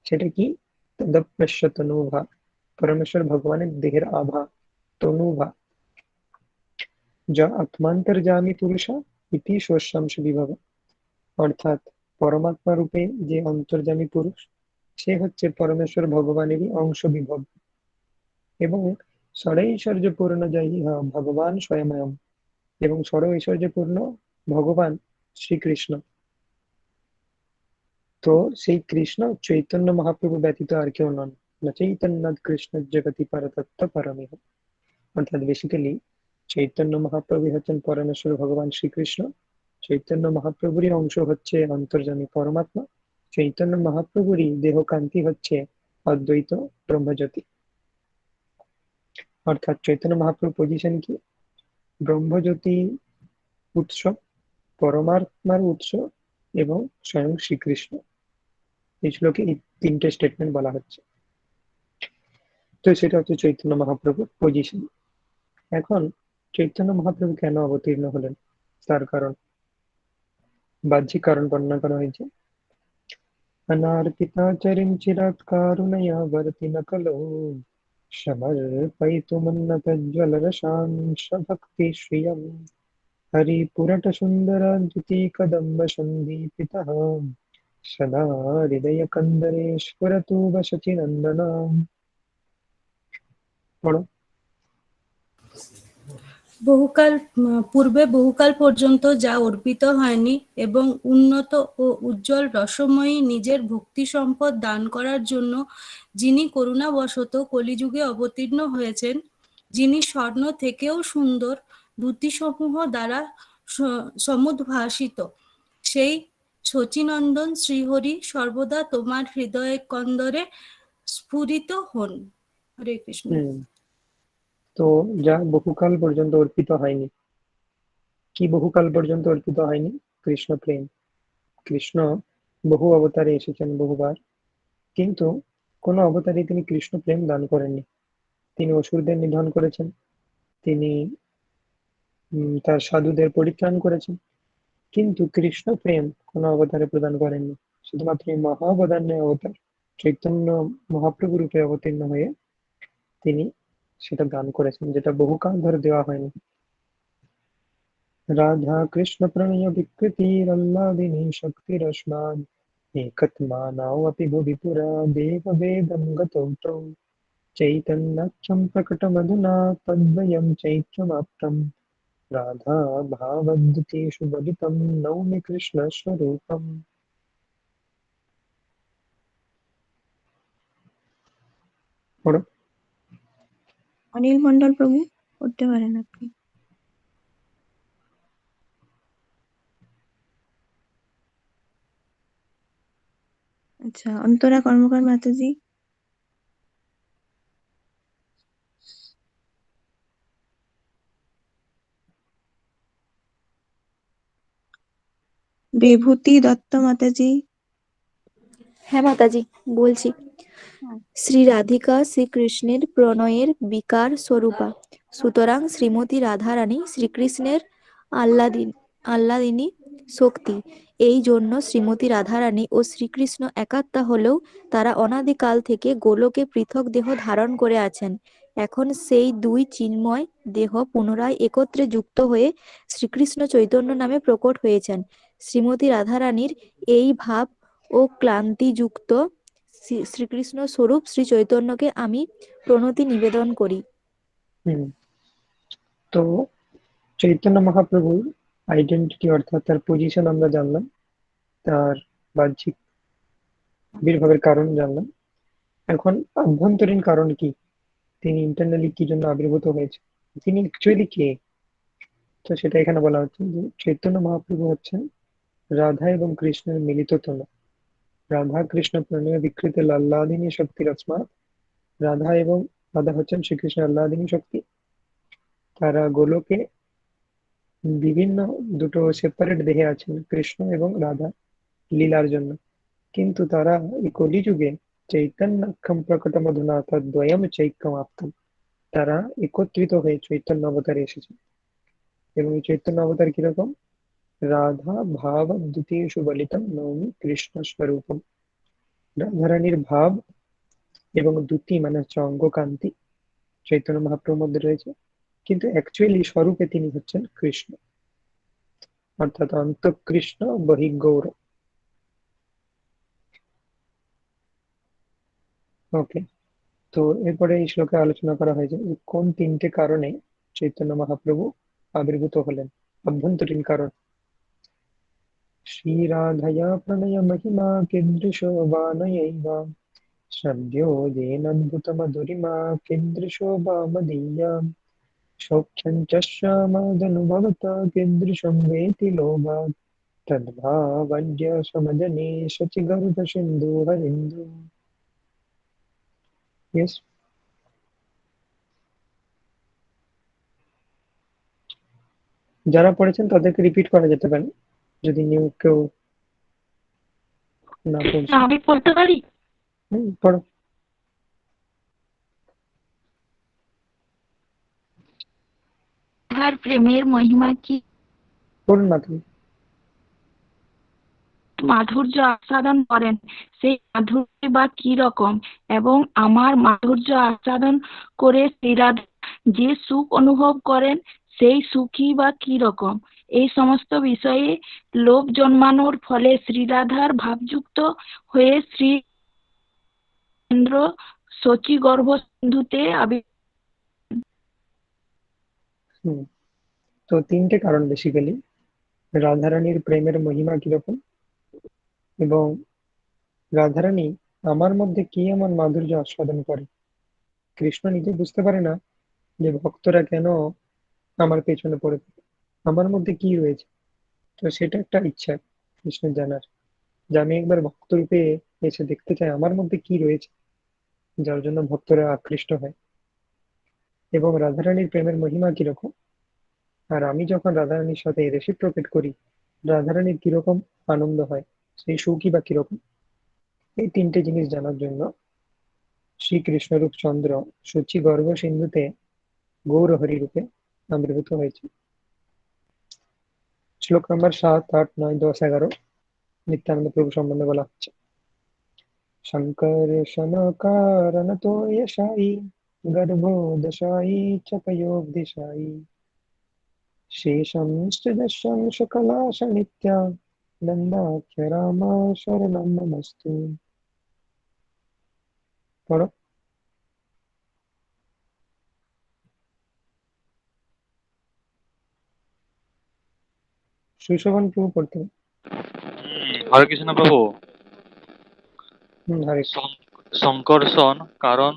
সেটা কি? তদপ্রশ্য তনুভা, পরমেশ্বর ভগবানের দেহের আভা, তনুভা, যা আত্মান্তর্যামী পুরুষ ইতি শোষাংশ বিভব, অর্থাৎ পরমাত্মা রূপে যে অন্তর্যামী পুরুষ, সে হচ্ছে পরমেশ্বর ভগবানেরই অংশ বিভব, এবং ষড়ৈশ্বর্যপূর্ণ জয়ী ভগবান স্বয়ং, এবং ষড়ৈশ্বর্যপূর্ণ ভগবান শ্রীকৃষ্ণ। তো সেই কৃষ্ণ চৈতন্য মহাপ্রভু ব্যতীত আর কেউ নন। না চৈতন্যাৎ কৃষ্ণ জগতি পরতত্ত্ব পরমেহ, অর্থাৎ বেসিক্যালি চৈতন্য মহাপ্রভু হচ্ছেন পরমেশ্বর ভগবান শ্রীকৃষ্ণ। চৈতন্য মহাপ্রভুরই অংশ হচ্ছে অন্তর্যামী পরমাত্মা। চৈতন্য মহাপ্রভুরই দেহকান্তি হচ্ছে অদ্বৈত ব্রহ্মজ্যোতি। অর্থাৎ চৈতন্য মহাপ্রভু পজিশন কি? ব্রহ্মজ্যোতি উৎস, পরমাত্মার উৎস, এবং স্বয়ং শ্রীকৃষ্ণ। এই শ্লোকে এই তিনটে স্টেটমেন্ট বলা হচ্ছে। তো সেটা হচ্ছে চৈতন্য মহাপ্রভুর পজিশন। এখন চৈতন্য মহাপ্রভু কেন অবতীর্ণ হলেন, তার কারণ, বাহ্যিক কারণ বর্ণনা করা হয়েছে। अनार्पिताचरिं चिरात् कारुणया वर्तिन कलौ समर्पयितुमुन्नतज्ज्वलरसांशभक्तिश्रियम् हरिपुरटसुन्दरद्युतिकदम्बसन्दीपितः सदा हृदयकन्दरे स्फुरतु वशचिनन्दन। পড়ো। পূর্বে বহুকাল পর্যন্ত যা অর্পিত হয়নি এবং উন্নত ও উজ্জ্বল রসময়ী নিজের ভক্তি সম্পদ দান করার জন্য যিনি করুণাবশত কলিযুগে অবতীর্ণ হয়েছেন, যিনি স্বর্ণ থেকেও সুন্দর দ্যুতিসমূহ দ্বারা সমুদ্ভাসিত, সেই শচীনন্দন শ্রীহরি সর্বদা তোমার হৃদয় কন্দরে স্ফুরিত হন। হরে কৃষ্ণ। তো যা বহুকাল পর্যন্ত অর্পিত হয়নি, কি বহুকাল পর্যন্ত অর্পিত হয়নি? কৃষ্ণ প্রেম। কৃষ্ণ বহু অবতারে এসেছেন বহুবার, কিন্তু কোন অবতারে তিনি কৃষ্ণ প্রেম দান করেননি। তিনি অসুরদের নিধন করেছেন, তিনি তার সাধুদের পরিত্রাণ করেছেন, কিন্তু কৃষ্ণ প্রেম কোন অবতারে প্রদান করেননি। শুধুমাত্র এই মহাবদান্য অবতার চৈতন্য মহাপ্রভু রূপে অবতীর্ণ হয়ে তিনি সেটা দান করেছেন, যেটা বহুকাল ধরে দেওয়া হয়নি। রাধা কৃষ্ণ প্রণয় বিকৃতিরল্লাদিনী শক্তিরস্মাদ একত্মানাওপি ভুবি পুরা দেববেদং গতৌ তৌ চৈতন্যাখ্যং প্রকটমধুনা তদ্বয়ং চৈত্রমাপ্তম রাধা ভাবদ্যুতিষু বলিতম নৌমি কৃষ্ণ স্বরূপম। পড়ো। অনিল মন্ডল প্রভু, করতে পারেন আপনি। আচ্ছা, অন্তরা কর্মকার মাতাজি। বিভূতি দত্ত মাতাজি। হ্যাঁ মাতাজি, বলছি। শ্রী রাধিকা শ্রীকৃষ্ণের প্রণয়ের বিকার স্বরূপা, সুতরাং শ্রীমতী রাধারানী শ্রীকৃষ্ণের আহ্লাদিনী শক্তি। এই জন্য শ্রীমতী রাধারানী ও শ্রীকৃষ্ণ একাত্মা হলেও তারা অনাদিকাল থেকে গোলকে পৃথক দেহ ধারণ করে আছেন। এখন সেই দুই চিন্ময় দেহ পুনরায় একত্রে যুক্ত হয়ে শ্রীকৃষ্ণ চৈতন্য নামে প্রকট হয়েছেন। শ্রীমতী রাধারানীর এই ভাব ও ক্লান্তিযুক্ত শ্রীকৃষ্ণ স্বরূপ শ্রী চৈতন্যকে আমি প্রণতি নিবেদন করি। তো চৈতন্য মহাপ্রভুর আইডেন্টিটি অর্থাৎ তার পজিশন আমরা জানলাম, তার বাহ্যিক আবির্ভাবের কারণ জানলাম। এখন আভ্যন্তরীণ কারণ কি, তিনি ইন্টারনালি কি জন্য আবির্ভূত হয়েছে, তিনি অ্যাকচুয়ালি কে? তো সেটা এখানে বলা হচ্ছে যে চৈতন্য মহাপ্রভু হচ্ছেন রাধা এবং কৃষ্ণের মিলিত তনু। রাধা কৃষ্ণ প্রণয় বিকৃত আহ্লাদিনী শক্তির আসমাত, রাধা হচ্ছেন শ্রীকৃষ্ণের আহ্লাদিনী শক্তি। তারা গোলকে বিভিন্ন দুটো সেপারেট দেহে আছেন কৃষ্ণ এবং রাধা লীলার জন্য, কিন্তু তারা এই কলিযুগে চৈতন্যক্ষম প্রকটমধুনা তদ্বয়ম চৈক্যম আপ্তম, তারা একত্রিত হয়ে চৈতন্য অবতারে এসেছে। এবং এই চৈতন্য অবতার কিরকম? রাধা ভাব দ্বিতীয়সু বলিতম নৌমি কৃষ্ণ স্বরূপম। রাধারানীর ভাব এবং দ্যুতি মানে হচ্ছে অঙ্গকান্তি চৈতন্য মহাপ্রভুর মধ্যে রয়েছে, কিন্তু অ্যাকচুয়ালি স্বরূপে তিনি হচ্ছেন কৃষ্ণ, অর্থাৎ অন্তঃকৃষ্ণ বহিঃগৌর। ওকে, তো এরপরে এই শ্লোকে আলোচনা করা হয়েছে যে কোন তিনটে কারণে চৈতন্য মহাপ্রভু আবির্ভূত হলেন, অভ্যন্তরীণ কারণ। শ্রীরাধয়া প্রণয় মহিমা কীদৃশো বানয়ৈব শ্রদ্ধেয় येनाद्भुतमधुरिमा कीदृशो वा मदीया सौख्यं च श्यामादनुभवत कीदृशं वेति लोभात् तद्भावड्य समजने शचिगर्भसिन्धु हरिन्दु। यस, যারা পড়েছেন তাদেরকে রিপিট করা যেতে পারে যদি নিউ কেউ না পড়ছে। আমি পড়তে পারি? পড়ো। তার প্রেমের মহিমা কি, পড়ুন না তুমি। মাধুর্য আস্বাদন করেন, সেই মাধুর্য বা কি রকম, এবং আমার মাধুর্য আস্বাদন করে শ্রীরাধা যে সুখ অনুভব করেন সেই সুখই বা কি রকম, এই সমস্ত বিষয়ে লোভ জন্মানোর ফলে শ্রীরাধার ভাবযুক্ত হয়ে শ্রী ইন্দ্র শচীগর্ভ সিন্ধুতে হুম, তো তিনটে কারণ বেসিক্যালি। রাধারানীর প্রেমের মহিমা কিরকম, এবং রাধারানী আমার মধ্যে কি এমন মাধুর্য আস্বাদন করে। কৃষ্ণ নিজে বুঝতে পারে না যে ভক্তরা কেন আমার পেছনে পড়ে থাকে, আমার মধ্যে কি রয়েছে। তো সেটা একটা ইচ্ছা কৃষ্ণের জানার, যে আমি একবার ভক্ত রূপে এসে দেখতে চাই আমার মধ্যে কি রয়েছে, যার জন্য ভক্তরা আকৃষ্ট হয়। এবং রাধারানীর প্রেমের মহিমা কিরকম, আর আমি যখন রাধারানীর সাথে রেসিপ্রোকেট করি রাধারানীর কিরকম আনন্দ হয়, সেই সুখই বা কিরকম। এই তিনটে জিনিস জানার জন্য শ্রীকৃষ্ণরূপ চন্দ্র সূচি গর্ভ সিন্ধুতে গৌরহরি রূপে আবির্ভূত হয়েছে। শ্লোক নম্বর 7, 8, 9, 10, 11 নিত্যানন্দ প্রভু সম্বন্ধে বলা হচ্ছে। শঙ্কর্ষণ কারণতো यशायि गर्भोदशायि च पयोब्धिशायि शेषंश्च दशंश कलाश नित्या नन्दाख्य राम शरणं नमस्तु। पढ़ो। সুশোভন প্রভু পড়তে হবে। হরে কৃষ্ণ প্রভু। হরে শঙ্কর্ষণ কারণ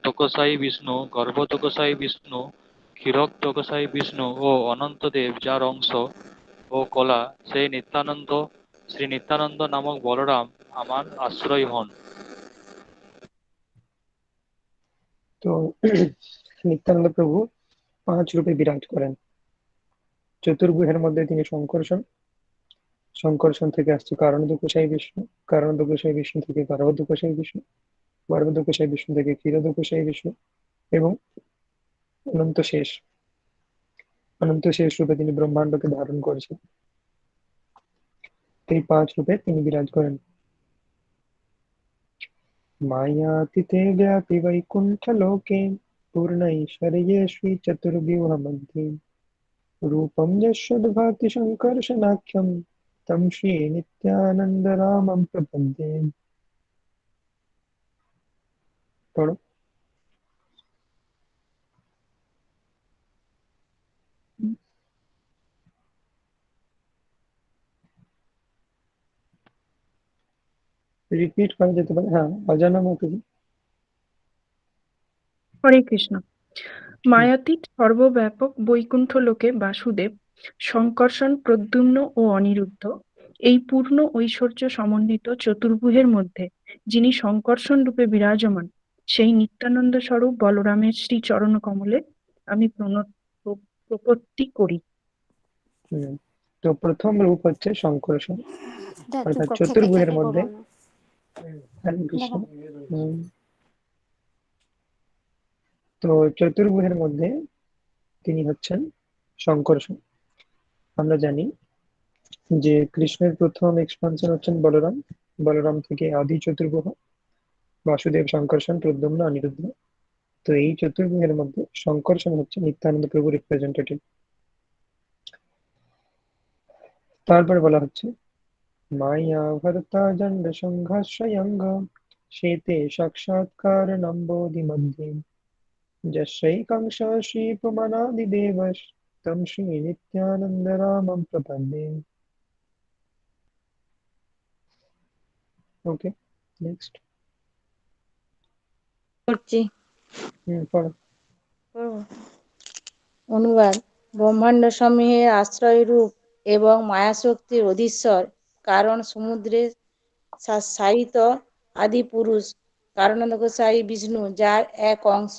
তোকসাই বিষ্ণু, গর্ভ তোকসাই বিষ্ণু, ক্ষীরক তোকসাই বিষ্ণু ও অনন্তদেব যার অংশ ও কলা, সেই নিত্যানন্দ শ্রী নিত্যানন্দ নামক বলরাম আমার আশ্রয় হন। তো নিত্যানন্দ প্রভু 5 রূপে বিরাজ করেন। চতুর্ভুজের মধ্যে তিনি শঙ্কর্ষণ, শঙ্কর্ষণ থেকে আসছে কারণদুকোসাই বিষ্ণু, কারণদুকোসাই বিষ্ণু থেকে গর্ভদুকোসাই বিষ্ণু, গর্ভদুকোসাই বিষ্ণু থেকে ক্ষীরদুকোসাই বিষ্ণু, এবং অনন্ত শেষ, অনন্ত শেষ রূপে তিনি ব্রহ্মাণ্ডকে ধারণ করেছেন। এই 5 রূপে তিনি বিরাজ করেন। मायातीते व्यापि वैकुण्ठलोके पूर्णैश्वर्येष्वि चतुर्व्यूह मध्ये रूपं यस्यद्भाति शङ्कर्षणाख्यं तं श्रीनित्यानन्दरामं प्रपद्ये। पढ़ो। রিপিট করা যেতে পারে। হ্যাঁ, অজানা মাতাজি। হরে কৃষ্ণ। মায়াতীত সর্বব্যাপক বৈকুণ্ঠ লোকে বাসুদেব, শঙ্কর্ষণ, প্রদ্যুম্ন ও অনিরুদ্ধ এই পূর্ণ ঐশ্বর্য সমন্বিত চতুর্ভুজের মধ্যে যিনি শঙ্কর্ষণ রূপে বিরাজমান, সেই নিত্যানন্দ স্বরূপ বলরামের শ্রী চরণ কমলে আমি প্রপত্তি করি। তো প্রথম রূপ হচ্ছে সংকর্ষণ, চুপ অর্থাৎ কর, খেতে চতুর্ভুজের খেতে মধ্যে। করবো না। হরে কৃষ্ণ। দেখো হুম, তো চতুর্ভুজের মধ্যে তিনি হচ্ছেন সংকর্ষণ। আমরা জানি যে কৃষ্ণের প্রথম এক্সপানশন হচ্ছেন বলরাম, বলরাম থেকে আদি চতুর্ভুজ বাসুদেব, সংকর্ষণ, প্রদ্যুম্ন, অনিরুদ্ধ। তো এই চতুর্ভুজের মধ্যে সংকর্ষণ হচ্ছে নিত্যানন্দ প্রভু রিপ্রেজেন্টেটিভ। তারপরে বলা হচ্ছে মায়া ভর্তা জন্ড সংঘর্ষয়ঙ্গ शेते साक्षात्कारणम्बोधि मध्ये यस्यैकांश श्रीपुमनादिदेवः तं श्री नित्यानन्दरामं प्रपद्ये। Okay, next. করছি पढ़ो। পড়বো। অনুবাদ। ব্রহ্মাণ্ড সমূহের আশ্রয়রূপ এবং মায়াশক্তির অধীশ্বর কারণ সমুদ্রে শায়িত আদি পুরুষ কারণোদকশায়ী বিষ্ণু, যার এক অংশ,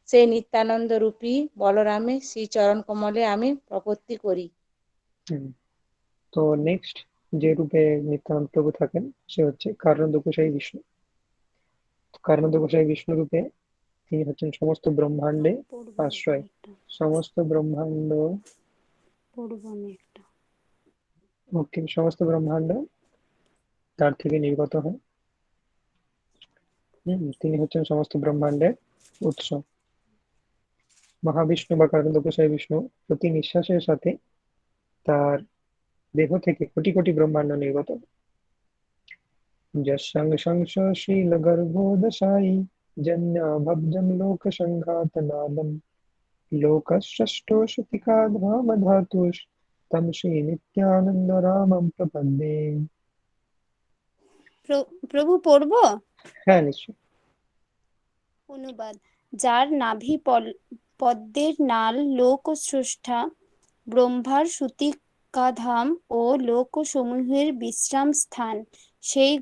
সেই নিত্যানন্দ রূপী বলরামের শ্রীচরণ কমলে আমি প্রপত্তি করি। তো নেক্সট যে রূপে নিত্যানন্দ প্রভু থাকেন সে হচ্ছে কারণোদকশায়ী বিষ্ণু। কারণোদকশায়ী বিষ্ণু রূপে তিনি হচ্ছেন সমস্ত ব্রহ্মাণ্ডে পড়বো আশ্রয়, একটা, সমস্ত ব্রহ্মাণ্ড। পড়বো আমি একটা। ওকে, সমস্ত ব্রহ্মাণ্ড তার থেকে নির্গত হয়। তিনি হচ্ছেন সমস্ত ব্রহ্মাণ্ডের উৎস। মহাবিষ্ণু বা কারণোদকশায়ী বিষ্ণু প্রতি নিঃশ্বাসের সাথে তার দেহ থেকে কোটি কোটি ব্রহ্মাণ্ড নির্গত। যশংশংস শ্রীলগর্ভোদশায়ী জন্যাভব্জং লোকসংঘাতনাদম লোকষষ্ঠো শ্রুতিকাধামধাতুষ তম শ্রী নিত্যানন্দ রামম প্রপদ্যে। প্রভু পড়বো। হ্যাঁ, নিশ্চয়। অনুবাদ। যার নাভি পদ্মের নাল লোক স্রষ্টা ব্রহ্মার সূতিকাধাম ও লোক সমূহের বিশ্রাম স্থান, সেই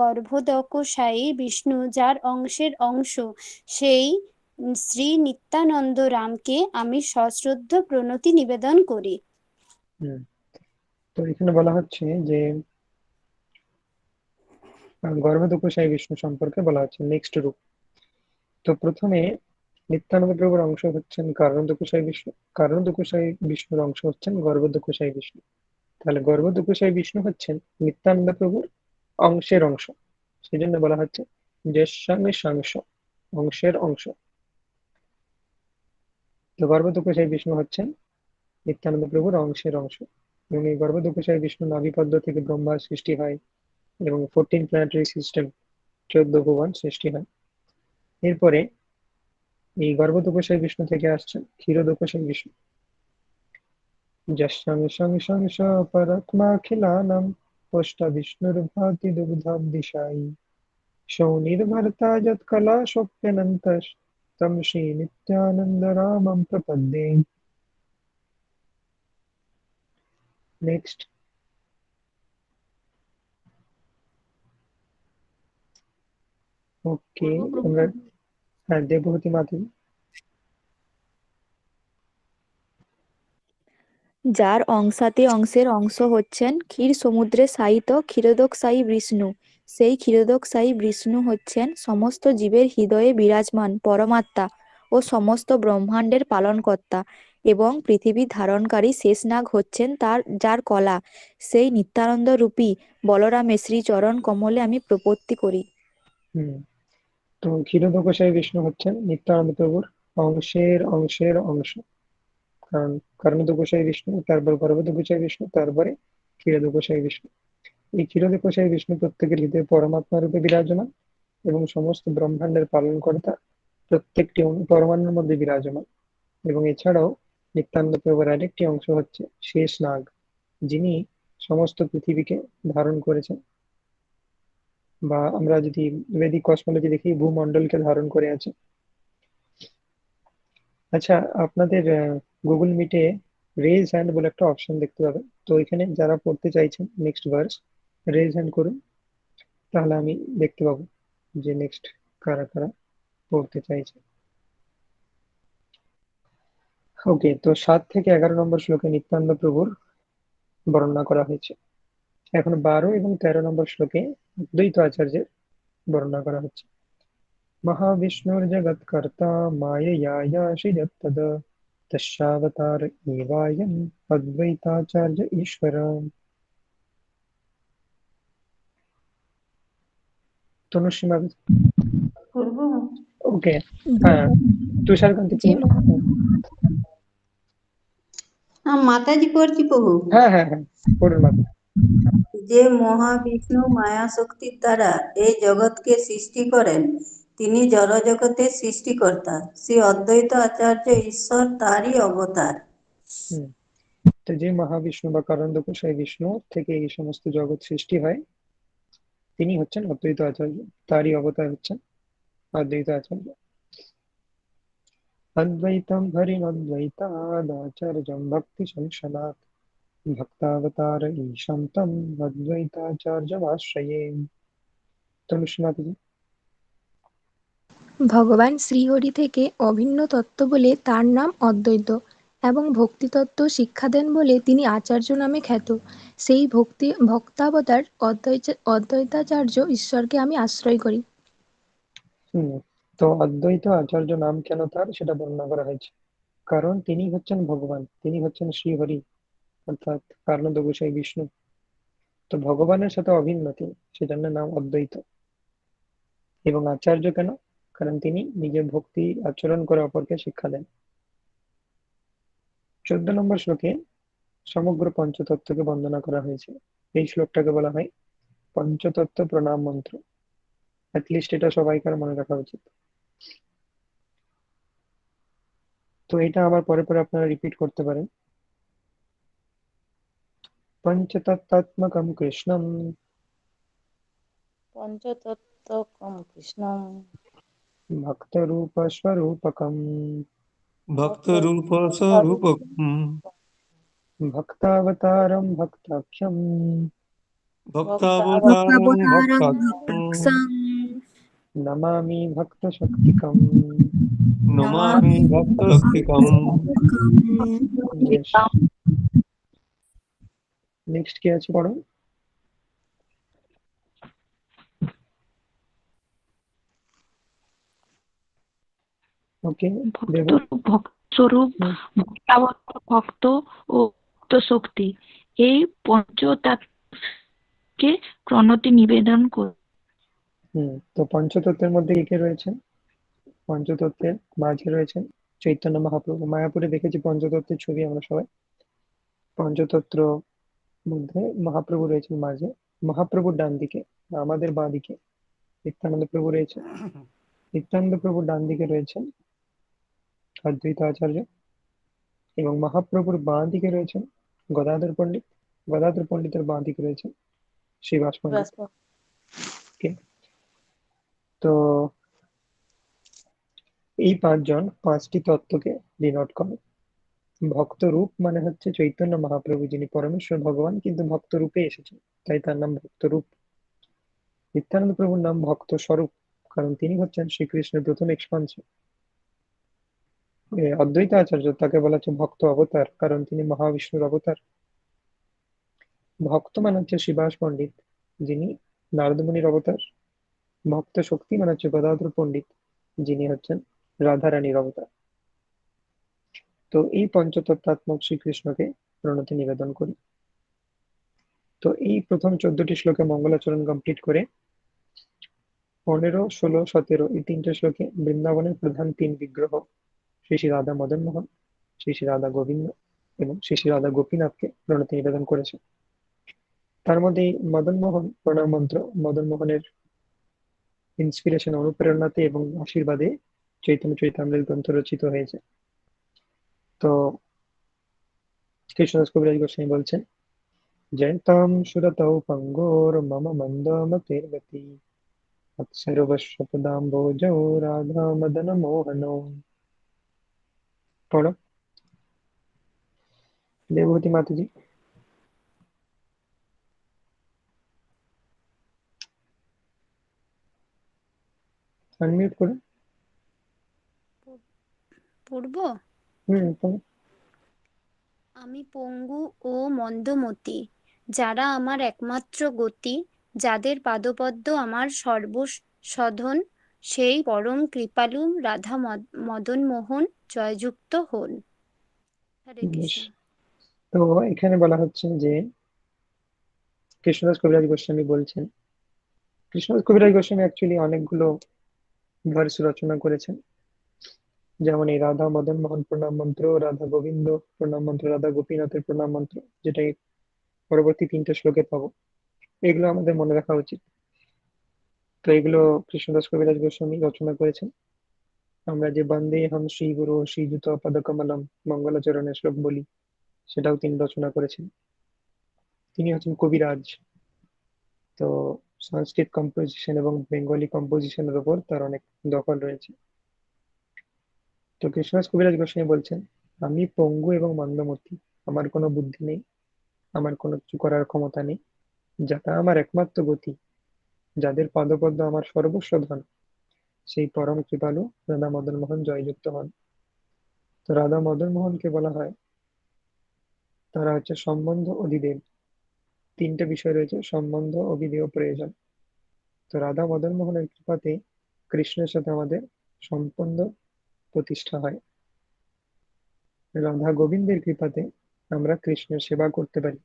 গর্ভোদকশায়ী বিষ্ণু, যার অংশের অংশ, সেই শ্রী নিত্যানন্দ রামকে আমি সশ্রদ্ধ প্রণতি নিবেদন করি। তো এখানে বলা হচ্ছে যে গর্ভোদকশায়ী বিষ্ণু সম্পর্কে বলা হচ্ছে নেক্সট রূপ। তো প্রথমে নিত্যানন্দ প্রভুর অংশ হচ্ছেন কারণোদকশায়ী বিষ্ণু, কারণোদকশায়ী বিষ্ণুর অংশ হচ্ছেন গর্ভোদকশায়ী বিষ্ণু। তাহলে গর্ভোদকশায়ী বিষ্ণু হচ্ছেন নিত্যানন্দ প্রভুর অংশের অংশ, সেই জন্য বলা হচ্ছে যশাংশ, অংশের অংশ। তো গর্ভোদকশায়ী বিষ্ণু হচ্ছেন নিত্যানন্দ প্রভুর অংশের অংশ, এবং এই গর্ভোদকশায়ী বিষ্ণু নাভিপদ্ম থেকে ব্রহ্মার সৃষ্টি হয় এবং 14 প্ল্যানেটারি সিস্টেম, 14 ভুবন সৃষ্টি হয়। এরপরে এই গর্ভোদকশায়ী বিষ্ণু থেকে আসছেন ক্ষীরোদকশায়ী বিষ্ণু। যশাংশ পরত্মাখিলানাম পোষ্ট বিষ্ণুর্ভাতি দুগ্ধাব্দিশায়ী সৌনির্ভরতা যৎকলা শোপ্যনন্তশ তম শ্রী নিত্যানন্দ রামম প্রপদ্যে। নেক্সট। ওকে, আমরা হ্যাঁ দেবভূতি মাধবী। যার অংশাতে অংশের অংশ হচ্ছেন ক্ষীর সমুদ্রে শায়িত ক্ষীরোদকশায়ী বিষ্ণু, সেই ক্ষীরোদকশায়ী বিষ্ণু হচ্ছেন সমস্ত জীবের হৃদয়ে বিরাজমান পরমাত্মা ও সমস্ত ব্রহ্মাণ্ডের পালনকর্তা, এবং পৃথিবী ধারণকারী শেষনাগ হচ্ছেন যার কলা, সেই নিত্যানন্দ রূপী বলরামের শ্রীচরণ কমলে আমি প্রপত্তি করি। তো ক্ষীরোদকশায়ী বিষ্ণু হচ্ছেন নিত্যানন্দ প্রভুর অংশের অংশের অংশ। কারণ কারণোদকশায়ী বিষ্ণু, তারপর গর্ভোদকশায়ী বিষ্ণু, তারপরে ক্ষীরোদকশায়ী বিষ্ণু। এই ক্ষীরোদকশায়ী বিষ্ণু প্রত্যেকের হৃদয়ে পরমাত্মা রূপে বিরাজমান এবং সমস্ত ব্রহ্মাণ্ডের পালনকর্তা, প্রত্যেকটি পরমাণুর মধ্যে বিরাজমান। এবং এছাড়াও নিত্যানন্দ প্রভুর আরেকটি অংশ হচ্ছে শেষ নাগ, যিনি সমস্ত পৃথিবীকে ধারণ করেছেন, বা আমরা যদি বেদিক কসমোলজি দেখি ভূমণ্ডলকে ধারণ করে আছে। আচ্ছা, আপনাদের গুগল মিটে রেজ হ্যান্ড বলে একটা অপশন দেখতে পাবেন, তো এখানে যারা পড়তে চাইছেন নেক্সট ভার্স রেজ হ্যান্ড করুন, তাহলে আমি দেখতে পাবো যে নেক্সট কারা কারা পড়তে চাইছে। ওকে, তো 7 থেকে 11 নম্বর শ্লোকে নিত্যানন্দ প্রভুর বর্ণনা করা হয়েছে। এখন 12 এবং 13 নম্বর শ্লোকে অদ্বৈত আচার্যের বর্ণনা করা হচ্ছে। মহাবিষ্ণুর্জগৎকর্তা মায়য়া সৃজত্তদ তস্যাবতার এবায়ম অদ্বৈতাচার্য ঈশ্বর। তনুশ্রীমা, ওকে, হ্যাঁ, তুষারকান্তি যে প্রভু, মাতাজি পড়ছি প্রভু। হ্যাঁ হ্যাঁ হ্যাঁ, পড়ুন মাতা। যে মহাবিষ্ণু মায়া শক্তির দ্বারা এই জগৎকে সৃষ্টি করেন, তিনি জড়জগতের সৃষ্টিকর্তা। শ্রী অদ্বৈত আচার্য ঈশ্বর তারই অবতার। হুম, তো যে মহাবিষ্ণু বা কারণ্ড গোসাই বিষ্ণু থেকে এই সমস্ত জগৎ সৃষ্টি হয়, তিনি হচ্ছেন অদ্বৈত আচার্য, তারই অবতার হচ্ছেন অদ্বৈত আচার্য। অদ্বৈতম হরিমদ্বৈতাদাচার্যম ভক্তি সংসনাত ভক্তাবতার ঈশান তম অদ্বৈতাচার্যমাশ্রয়ে। তনুশ্রীমাতি। ভগবান শ্রীহরি থেকে অভিন্ন তত্ত্ব বলে তার নাম অদ্বৈত এবং ভক্তিতত্ত্ব শিক্ষা দেন বলে তিনি আচার্য নামে খ্যাত। সেই ভক্তাবতার অদ্বৈতাচার্য ঈশ্বরকে আমি আশ্রয় করি। তো অদ্বৈত আচার্য নাম কেন তার, সেটা বর্ণনা করা হয়েছে। কারণ তিনি হচ্ছেন ভগবান, তিনি হচ্ছেন শ্রীহরি, অর্থাৎ কারণদ গোসাই বিষ্ণু। তো ভগবানের সাথে অভিন্ন তিনি, সেজন্য নাম অদ্বৈত। এবং আচার্য কেন? কারণ তিনি নিজে ভক্তি আচরণ করে অপরকে শিক্ষা দেন। 14 নম্বর শ্লোকে সমগ্র পঞ্চতত্ত্বকে বন্দনা করা হয়েছে। এই শ্লোকটাকে বলা হয় পঞ্চতত্ত্ব প্রণাম মন্ত্র। অ্যাটলিস্ট এটা সবাইকার মনে রাখা উচিত। তো এটা আমার পরে পরে আপনারা রিপিট করতে পারেন। পঞ্চতত্ত্বাত্মকম কৃষ্ণম পঞ্চতত্ত্বকম কৃষ্ণম ভক্তরূপ স্বরূপকম ভক্তরূপস্বরূপকম ভক্তাবতারম ভক্তাখ্যম ভক্তাবতারং ভক্তাবতারং ভক্তাখ্যং ভক্তং নমামি ভক্ত শক্তিকম। নমামি ভক্তশক্তিকম। নেক্সট কি আছে পড়ো। ওকে, দেব। ভক্তস্বরূপ, ভক্তাবতার, ভক্ত ও ভক্ত শক্তি, এই পঞ্চতত্ত্বকে প্রণতি নিবেদন করে। তো পঞ্চতত্ত্বের মধ্যে কে কে রয়েছেন? পঞ্চতত্ত্বের মাঝে রয়েছেন চৈতন্য মহাপ্রভু। মায়াপুরে দেখেছি পঞ্চতত্ত্বের ছবি আমরা সবাই। পঞ্চতত্ত্ব মধ্যে মহাপ্রভু রয়েছেন মাঝে, মহাপ্রভুর ডান দিকে, আমাদের বাঁ দিকে নিত্যানন্দ প্রভু রয়েছে। নিত্যানন্দ প্রভুর ডান দিকে রয়েছেন অদ্বৈত আচার্য, এবং মহাপ্রভুর বাঁ দিকে রয়েছেন গদাধর পণ্ডিত। গদাধর পণ্ডিতের বাঁ দিকে রয়েছেন শ্রীবাস পণ্ডিত। ওকে, তো এই পাঁচজন পাঁচটি তত্ত্বকে ডিনোট করে। ভক্ত রূপ মানে হচ্ছে চৈতন্য মহাপ্রভু, যিনি পরমেশ্বর ভগবান কিন্তু ভক্ত রূপে এসেছেন, তাই তার নাম ভক্ত রূপ। নিত্যানন্দ প্রভুর নাম ভক্ত স্বরূপ, কারণ তিনি হচ্ছেন শ্রীকৃষ্ণের প্রথম এক্সপানশন। অদ্বৈত আচার্য, তাকে বলা হচ্ছে ভক্ত অবতার, কারণ তিনি মহাবিষ্ণুর অবতার। ভক্ত মানে হচ্ছে শ্রীবাস পণ্ডিত, যিনি নারদমুনির অবতার। ভক্ত শক্তি মানে হচ্ছে গদাধর পণ্ডিত, যিনি হচ্ছেন রাধারানীর অবতার। তো এই পঞ্চতত্ত্বাত্মক শ্রীকৃষ্ণকে প্রণতি নিবেদন করি। তো এই প্রথম 14টি শ্লোকে মঙ্গলাচরণ কমপ্লিট করে 15, 16, 17 এই 3টে শ্লোকে বৃন্দাবনের প্রধান 3 বিগ্রহ শ্রী শ্রী রাধা মদন মোহন, শ্রী শ্রী রাধা গোবিন্দ এবং শ্রী শ্রী রাধা গোপীনাথকে প্রণতি নিবেদন করেছে। তার মধ্যে মদন মোহন প্রণাম মন্ত্র মদন মোহনের ইন্সপিরেশন, অনুপ্রেরণাতে এবং আশীর্বাদে চৈতন্য চৈতামৃত গ্রন্থ রচিত হয়েছে। তো কৃষ্ণদাস কবিরাজ গোস্বামী বলছেন, জয়তাম সুরতৌ পঙ্গোর মম মন্দমতির্গতি অৎসর্বস্বপদাম্বোজৌ রাধা মদন মোহনৌ। পড়ো দেবভূতি মাতাজি। আনমিউট করে। পূর্ব পড়ো। আমি পঙ্গু ও মন্দমতি, যারা আমার একমাত্র গতি, যাদের পাদপদ্ম আমার সর্বসাধন, সেই পরম কৃপালু রাধা মদন মোহন জয়যুক্ত হন। হরে বেশ, কৃষ্ণ। তো এখানে বলা হচ্ছে যে কৃষ্ণদাস কবিরাজ গোস্বামী বলছেন, কৃষ্ণদাস কবিরাজ গোস্বামী অ্যাকচুয়ালি অনেকগুলো ভার্স রচনা করেছেন, যেমন এই রাধা মদন মোহন প্রণাম মন্ত্র, রাধা গোবিন্দ প্রণাম মন্ত্র, রাধা গোপীনাথের প্রণাম মন্ত্র, যেটা এই পরবর্তী 3টে শ্লোকে পাবো। এগুলো আমাদের মনে রাখা উচিত। তো এগুলো কৃষ্ণদাস কবিরাজ গোস্বামী রচনা করেছেন। আমরা যে বন্দে হাম শ্রী গুরু শ্রীযুত পদকমলম মঙ্গলাচরণের শ্লোক বলি, সেটাও তিনি রচনা করেছেন। তিনি হচ্ছেন কবিরাজ। তো সংস্কৃত কম্পোজিশন এবং বেঙ্গলি কম্পোজিশনের উপর তার অনেক দখল রয়েছে। তো কৃষ্ণদাস কবিরাজ গোস্বামী বলছেন, আমি পঙ্গু এবং মন্দমতি, আমার কোনো বুদ্ধি নেই, আমার কোনো কিছু করার ক্ষমতা নেই, যারা আমার একমাত্র গতি, যাদের পদপদ্ম আমার সর্বস্ব ধন, সেই পরম কৃপালু রাধা মদন মোহন জয়যুক্ত হন। তো রাধা মদন মোহনকে বলা হয়, তারা হচ্ছে সম্বন্ধ অধিদেব। 3টে বিষয় রয়েছে, সম্বন্ধ, অভিধেয়, প্রয়োজন। তো রাধা মদন মোহনের কৃপাতে কৃষ্ণের সাথে আমাদের সম্বন্ধ প্রতিষ্ঠা হয়। রাধা গোবিন্দের কৃপাতে আমরা কৃষ্ণের সেবা করতে পারি,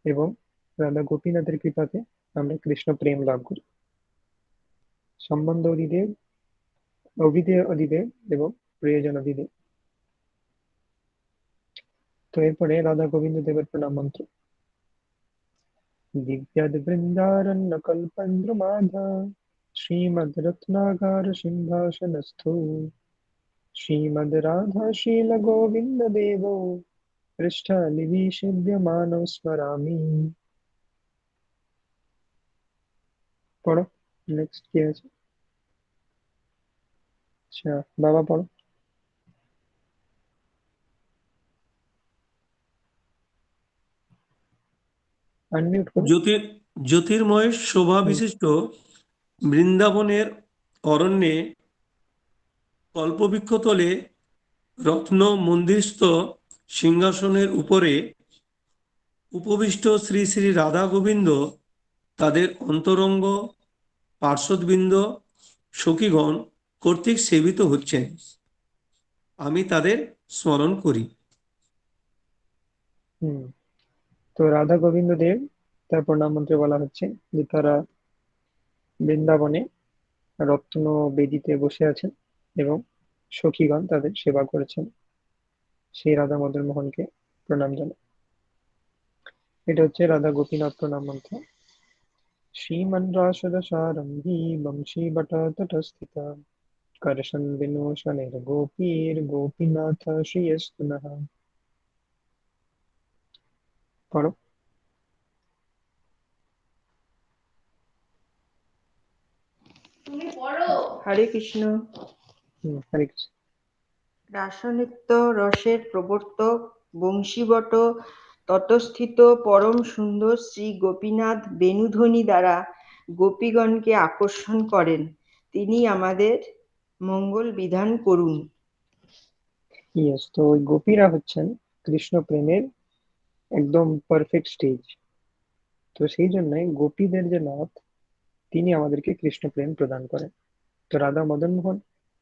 এবং রাধা গোপীনাথের কৃপাতে আমরা কৃষ্ণ প্রেম লাভ করি। সম্বন্ধ অধিদেব, অভিধেয় অধিদেব এবং প্রয়োজন অধিদেব। তো এরপরে রাধা গোবিন্দ দেবের প্রণাম মন্ত্র। দিব্যাদ বৃন্দারণ্য কল্পন্দ্রমাধা শ্রীমদ রত্নাগার সিংহাসনস্থো শ্রীমদ রাধা শীল গোবিন্দ দেব পৃষ্ঠালিবি সেব্যমানো স্মরামি। পড়ো, নেক্সট কি আছে? আচ্ছা, বাবা পড়ো, আনমিউট করো। জ্যোতির্ময় শোভা বিশিষ্ট বৃন্দাবনের অরণ্যে কল্পবৃক্ষতলে রত্ন মন্দিরস্থ সিংহাসনের উপরে উপবিষ্ট শ্রী শ্রী রাধা গোবিন্দ তাদের অন্তরঙ্গ পার্শ্বদবৃন্দ সখীগণ কর্তৃক সেবিত হচ্ছেন। আমি তাদের স্মরণ করি। তো রাধা গোবিন্দ দেব তার প্রণাম মন্ত্রে বলা হচ্ছে যে তারা বৃন্দাবনে রত্ন বেদিতে বসে আছেন এবং সখীগণ তাদের সেবা করেছেন। সেই রাধা মদন মোহনকে প্রণাম জানাই। এটা হচ্ছে রাধা গোপীনাথ প্রণাম মন্ত্র। শ্রীমন্রাসদশারম্ভী বংশী বট তটস্থিত कर्षन् विनोषणैर्गोपीर्गोपीनाथ श्रियस्तु नः। पढ़ो। হরে কৃষ্ণ। हरे कृष्ण। রাসনৃত্য রসের প্রবর্তক বংশীবট ততস্থিত পরম সুন্দর শ্রী গোপীনাথ বেণুধ্বনি দ্বারা গোপীগণকে আকর্ষণ করেন। তিনি আমাদের মঙ্গল বিধান করুন। ইয়েস, তো ওই গোপীরা হচ্ছেন কৃষ্ণ প্রেমের একদম পারফেক্ট স্টেজ। তো সেই জন্যই গোপীদের যে নাথ, তিনি আমাদেরকে কৃষ্ণ প্রেম প্রদান করেন। তো রাধা মদন মোহন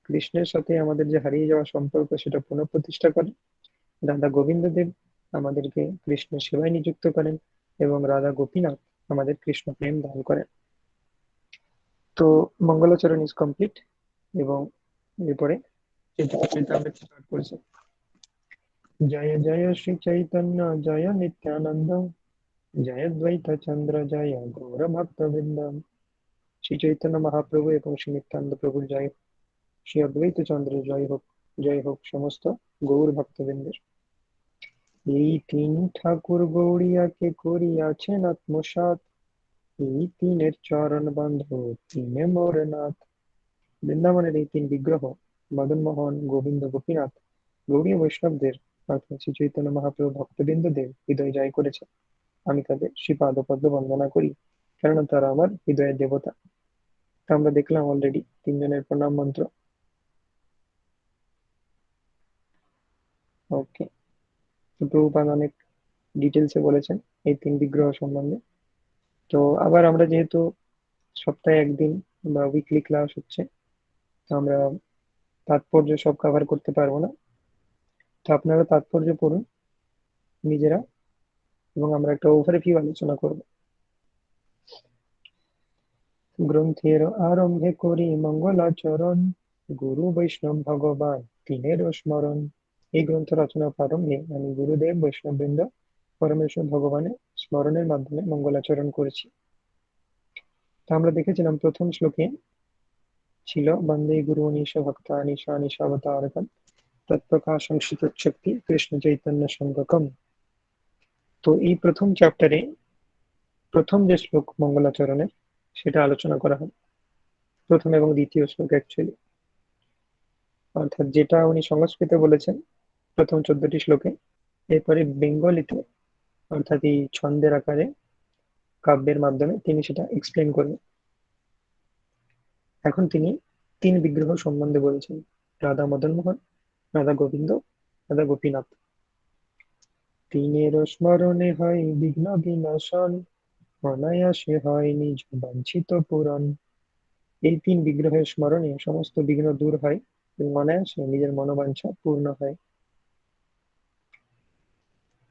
কৃষ্ণের সাথে আমাদের যে হারিয়ে যাওয়া সম্পর্ক, সেটা পুনঃপ্রতিষ্ঠা করেন। রাধা গোবিন্দ দেব আমাদেরকে কৃষ্ণের সেবায় নিযুক্ত করেন, এবং রাধা গোপীনাথ আমাদের কৃষ্ণ প্রেম দান করেন। তো মঙ্গলাচরণ ইজ কমপ্লিট, এবং এরপরে আমরা স্টার্ট করছি। জয় জয় শ্রী চৈতন্য জয় নিত্যানন্দ জয় দ্বৈত চন্দ্র জয় গৌর ভক্তবৃন্দ। শ্রী চৈতন্য মহাপ্রভু এবং শ্রী নিত্যানন্দ প্রভুর জয় হোক, শ্রী অদ্বৈত চন্দ্রের জয় হোক সমস্ত গৌর ভক্তবৃন্দের। এই তিন ঠাকুর গৌড়িয়াকে করিয়াছেন আত্মসাৎ, এই তিনের চরণ বন্ধ তিনে মোর নাথ। বৃন্দাবনের এই 3 বিগ্রহ মদন মোহন, গোবিন্দ, গোপীনাথ গৌড়ীয় বৈষ্ণবদের অর্থাৎ শ্রী চৈতন্য মহাপ্রভু ভক্তবৃন্দদের হৃদয় জয় করেছে। আমি তাদের শ্রীপাদ পদ্ম বন্দনা করি, কেননা তারা আমার হৃদয়ের দেবতা। তা আমরা দেখলাম অলরেডি 3 জনের প্রণাম মন্ত্র। ওকে, তো প্রভুপাদ অনেক ডিটেলসে বলেছেন এই 3 বিগ্রহ সম্বন্ধে। তো আবার আমরা যেহেতু সপ্তাহে একদিন বা উইকলি ক্লাস হচ্ছে, তো আমরা তাৎপর্য সব কভার করতে পারবো না। তো আপনারা তাৎপর্য পড়ুন নিজেরা, এবং আমরা একটা ওভারভিউ আলোচনা করব। গ্রন্থের আরম্ভে করি মঙ্গলাচরণ, গুরু বৈষ্ণব ভগবান তিনেরও স্মরণ। এই গ্রন্থ রচনার প্রারম্ভে আমি গুরুদেব বৈষ্ণববৃন্দ পরমেশ্বর ভগবানের স্মরণের মাধ্যমে মঙ্গলাচরণ করেছি। তা আমরা দেখেছিলাম প্রথম শ্লোকে ছিল বন্দে গুরু নিশ ভক্তা নিশা নিশাবতারকম তৎপ্রকাশং শক্তি কৃষ্ণ চৈতন্য সঙ্গকম। তো এই প্রথম চ্যাপ্টারে প্রথম যে শ্লোক মঙ্গলাচরণের সেটা আলোচনা করা হয়, প্রথম এবং দ্বিতীয় শ্লোক অ্যাকচুয়ালি, অর্থাৎ যেটা উনি সংস্কৃতে বলেছেন প্রথম 14টি শ্লোকে, এরপরে বেঙ্গলিতে অর্থাৎ এই ছন্দের আকারে কাব্যের মাধ্যমে তিনি সেটা এক্সপ্লেন করবেন। এখন তিনি 3 বিগ্রহ সম্বন্ধে বলছেন, রাধা মদন মোহন, রাধা গোবিন্দ, রাধা গোপীনাথ। তিনের স্মরণে হয় বিঘ্ন বিনাশন, অনায়াসে হয় নিজ বাঞ্ছিত পূরণ। এই 3 বিগ্রহের স্মরণে সমস্ত বিঘ্ন দূর হয় এবং অনায়াসে নিজের মনোবাঞ্ছা পূর্ণ হয়।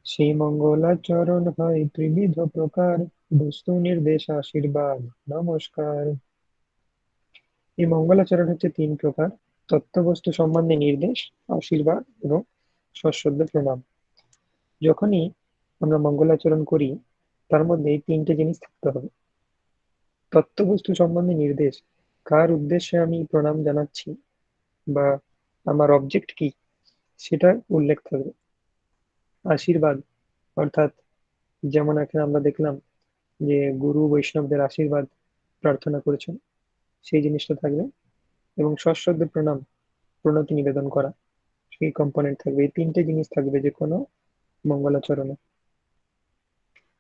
সেই মঙ্গলাচরণ হয় ত্রিবিধ প্রকার, বস্তু নির্দেশ আশীর্বাদ নমস্কার। এই মঙ্গলাচরণ হচ্ছে 3 প্রকার: তত্ত্ববস্তু সম্বন্ধে নির্দেশ, আশীর্বাদ এবং সশ্রদ্ধ প্রণাম। যখনই আমরা মঙ্গলাচরণ করি তার মধ্যে এই 3টে জিনিস থাকতে হবে। তত্ত্ববস্তু সম্বন্ধে নির্দেশ, কার উদ্দেশ্যে আমি প্রণাম জানাচ্ছি বা আমার অবজেক্ট কি সেটা উল্লেখ থাকবে। আশীর্বাদ, অর্থাৎ যেমন এখানে আমরা দেখলাম যে গুরু বৈষ্ণবদের আশীর্বাদ প্রার্থনা করেছেন, সেই জিনিসটা থাকবে। এবং সশ্রদ্ধ প্রণাম, প্রণতি নিবেদন করা, সেই কম্পোনেন্ট থাকবে। এই 3টে জিনিস থাকবে যে কোনো মঙ্গলাচরণে।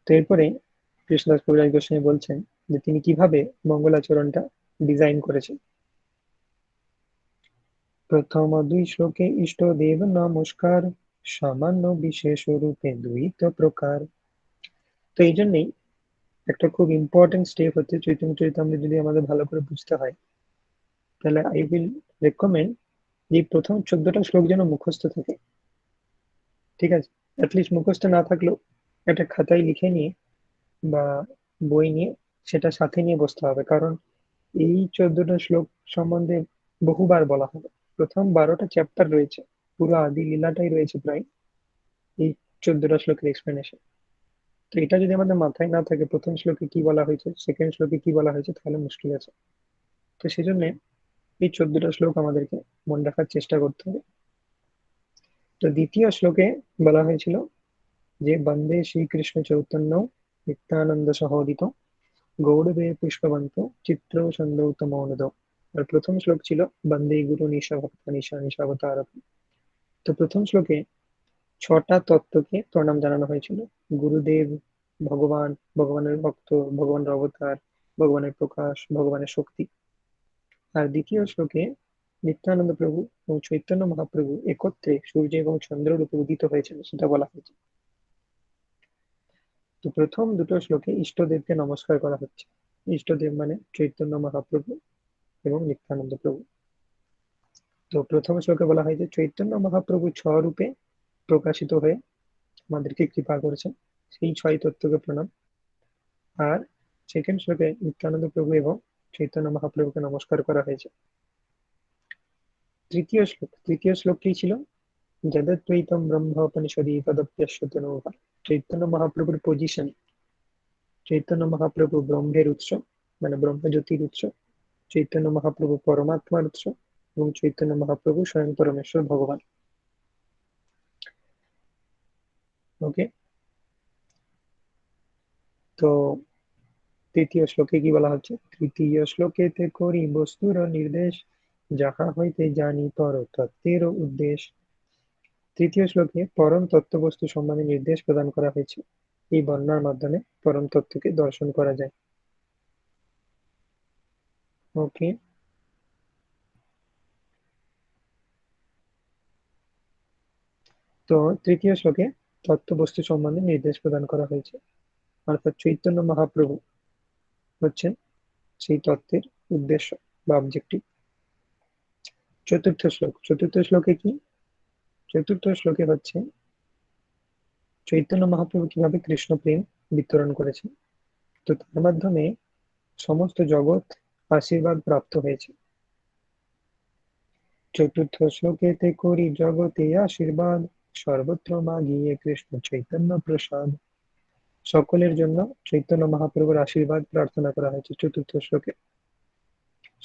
তো এরপরে কৃষ্ণদাস কবিরাজ গোস্বামী বলছেন যে তিনি কিভাবে মঙ্গলাচরণটা ডিজাইন করেছেন। প্রথম 2 শ্লোকে ইষ্ট দেব নমস্কার, সামান্য বিশেষ রূপে দ্বৈত প্রকার। তো এই জন্যই একটা খুব ইম্পর্টেন্ট স্টেপ হচ্ছে চৈতন্য চরিতামৃত যদি আমাদের ভালো করে বুঝতে হয়, তাহলে আই উইল রেকমেন্ড যে প্রথম 14টা শ্লোক যেন মুখস্থ থাকে। ঠিক আছে, অ্যাটলিস্ট মুখস্থ না থাকলেও একটা খাতায় লিখে নিয়ে বা বই নিয়ে সেটা সাথে নিয়ে বসতে হবে, কারণ এই 14টা শ্লোক সম্বন্ধে বহুবার বলা হবে। প্রথম 12টা চ্যাপ্টার রয়েছে, পুরো আদি লীলাটাই রয়েছে প্রায় এই 14টা শ্লোকের এক্সপ্লেনেশন। তো এটা যদি আমাদের মাথায় না থাকে প্রথম শ্লোকে কি বলা হয়েছে, সেকেন্ড শ্লোকে কি বলা হয়েছে, তাহলে মুশকিল আছে। তো সেই জন্য এই 14টা শ্লোক আমাদেরকে মনে রাখার চেষ্টা করতে হবে। তো দ্বিতীয় শ্লোকে বলা হয়েছিল যে বন্দে শ্রীকৃষ্ণ চৈতন্য নিত্যানন্দ সহোদিত গৌড়বে পুষ্পবন্ত চিত্র সন্দৌত মৌনদ। আর প্রথম শ্লোক ছিল বন্দে গুরু নিশা ভক্ত নিশা নিশাবতারক। তো প্রথম শ্লোকে 6টা তত্ত্বকে প্রণাম জানানো হয়েছিল: গুরুদেব, ভগবান, ভগবানের ভক্ত, ভগবানের অবতার, ভগবানের প্রকাশ, ভগবানের শক্তি। আর দ্বিতীয় শ্লোকে নিত্যানন্দ প্রভু এবং চৈতন্য মহাপ্রভু একত্রে সূর্য এবং চন্দ্র রূপে উদিত হয়েছিল সেটা বলা হয়েছে। তো প্রথম 2টো শ্লোকে ইষ্টদেবকে নমস্কার করা হচ্ছে। ইষ্টদেব মানে চৈতন্য মহাপ্রভু এবং নিত্যানন্দ প্রভু। তো প্রথম শ্লোকে বলা হয় যে চৈতন্য মহাপ্রভু 6 রূপে প্রকাশিত হয়ে আমাদেরকে কৃপা করেছেন, সেই 6 তত্ত্বকে প্রণাম। আর সেকেন্ড শ্লোকে নিত্যানন্দ প্রভু এবং চৈতন্য মহাপ্রভুকে নমস্কার করা হয়েছে। তৃতীয় শ্লোকটি ছিল যদদ্বৈতম ব্রহ্মোপনিষদি তদপ্যশ্বতনুভা। চৈতন্য মহাপ্রভুর পজিশন, চৈতন্য মহাপ্রভু ব্রহ্মের উৎস মানে ব্রহ্মজ্যোতির উৎস, চৈতন্য মহাপ্রভু পরমাত্মার উৎস এবং চৈতন্য মহাপ্রভু স্বয়ং পরমেশ্বর ভগবান। ওকে, তো তৃতীয় শ্লোকে কি বলা হচ্ছে? তৃতীয় শ্লোকেতে করি বস্তুর নির্দেশ, যাহা হইতে জানি পর তত্ত্বের উদ্দেশ। তৃতীয় শ্লোকে পরম তত্ত্ববস্তু সম্বন্ধে নির্দেশ প্রদান করা হয়েছে। এই বর্ণনার মাধ্যমে পরম তত্ত্বকে দর্শন করা যায়। ওকে, তো তৃতীয় শ্লোকে তত্ত্ববস্তু সম্বন্ধে নির্দেশ প্রদান করা হয়েছে। অর্থাৎ চৈতন্য মহাপ্রভু হচ্ছেন সেই তত্ত্বের উদ্দেশ্য বা অবজেক্টিভ। চতুর্থ শ্লোকে কি? চতুর্থ শ্লোকে হচ্ছে চৈতন্য মহাপ্রভু কিভাবে কৃষ্ণ প্রেম বিতরণ করেছেন, তো তার মাধ্যমে সমস্ত জগৎ আশীর্বাদ প্রাপ্ত হয়েছে। চতুর্থ শ্লোকেতে করি জগতে আশীর্বাদ, সর্বত্র মাগিয়ে কৃষ্ণ চৈতন্য প্রসাদ। সকলের জন্য চৈতন্য মহাপ্রভুর আশীর্বাদ প্রার্থনা করা হয়েছে চতুর্থ শ্লোকে।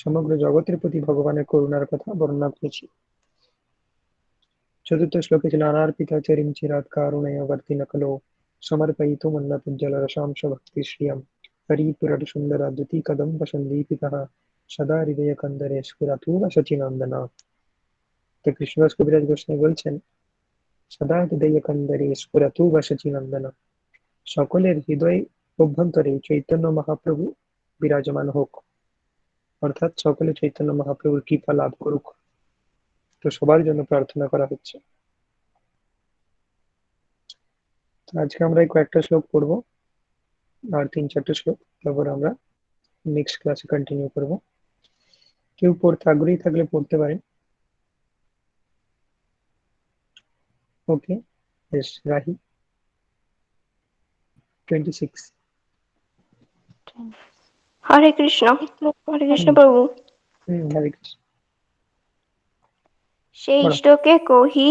সমগ্র জগতের প্রতি ভগবানের করুণার কথা বর্ণনা করেছি। চতুর্থ শ্লোকে ছিল অনার্পিতা চরিম চিরাৎ কারুণেয়বর্তিন কলো সমর্পয়িতুমন্নতুজ্জলরসাংশ ভক্তি শ্রিয়ম হরিপুরট সুন্দরা দ্যুতি কদম্ব সন্দীপিতঃ সদা হৃদয় কন্দরে স্ফুরতু সচিনন্দনা। তো কৃষ্ণদাস কবিরাজ গোস্বামী বলছেন সদা হৃদয় কন্দরে স্ফুরতু সচিনন্দনা, সকলের হৃদয় অভ্যন্তরে চৈতন্য মহাপ্রভু বিরাজমান হোক, অর্থাৎ সকলে চৈতন্য মহাপ্রভুর কৃপা লাভ করুক। তো সবার জন্য প্রার্থনা করা হচ্ছে। তো আজকে আমরা এই কয়েকটা শ্লোক পড়বো, আর 3-4টে শ্লোক, তারপর আমরা নেক্সট ক্লাসে কন্টিনিউ করব। কেউ পড়তে আগ্রহী থাকলে পড়তে পারেন। ওকে, বেশ, রাহি 26। হরে কৃষ্ণ। হরে কৃষ্ণ প্রভু। হরে কৃষ্ণ। সেই বলো। শ্লোকে কহি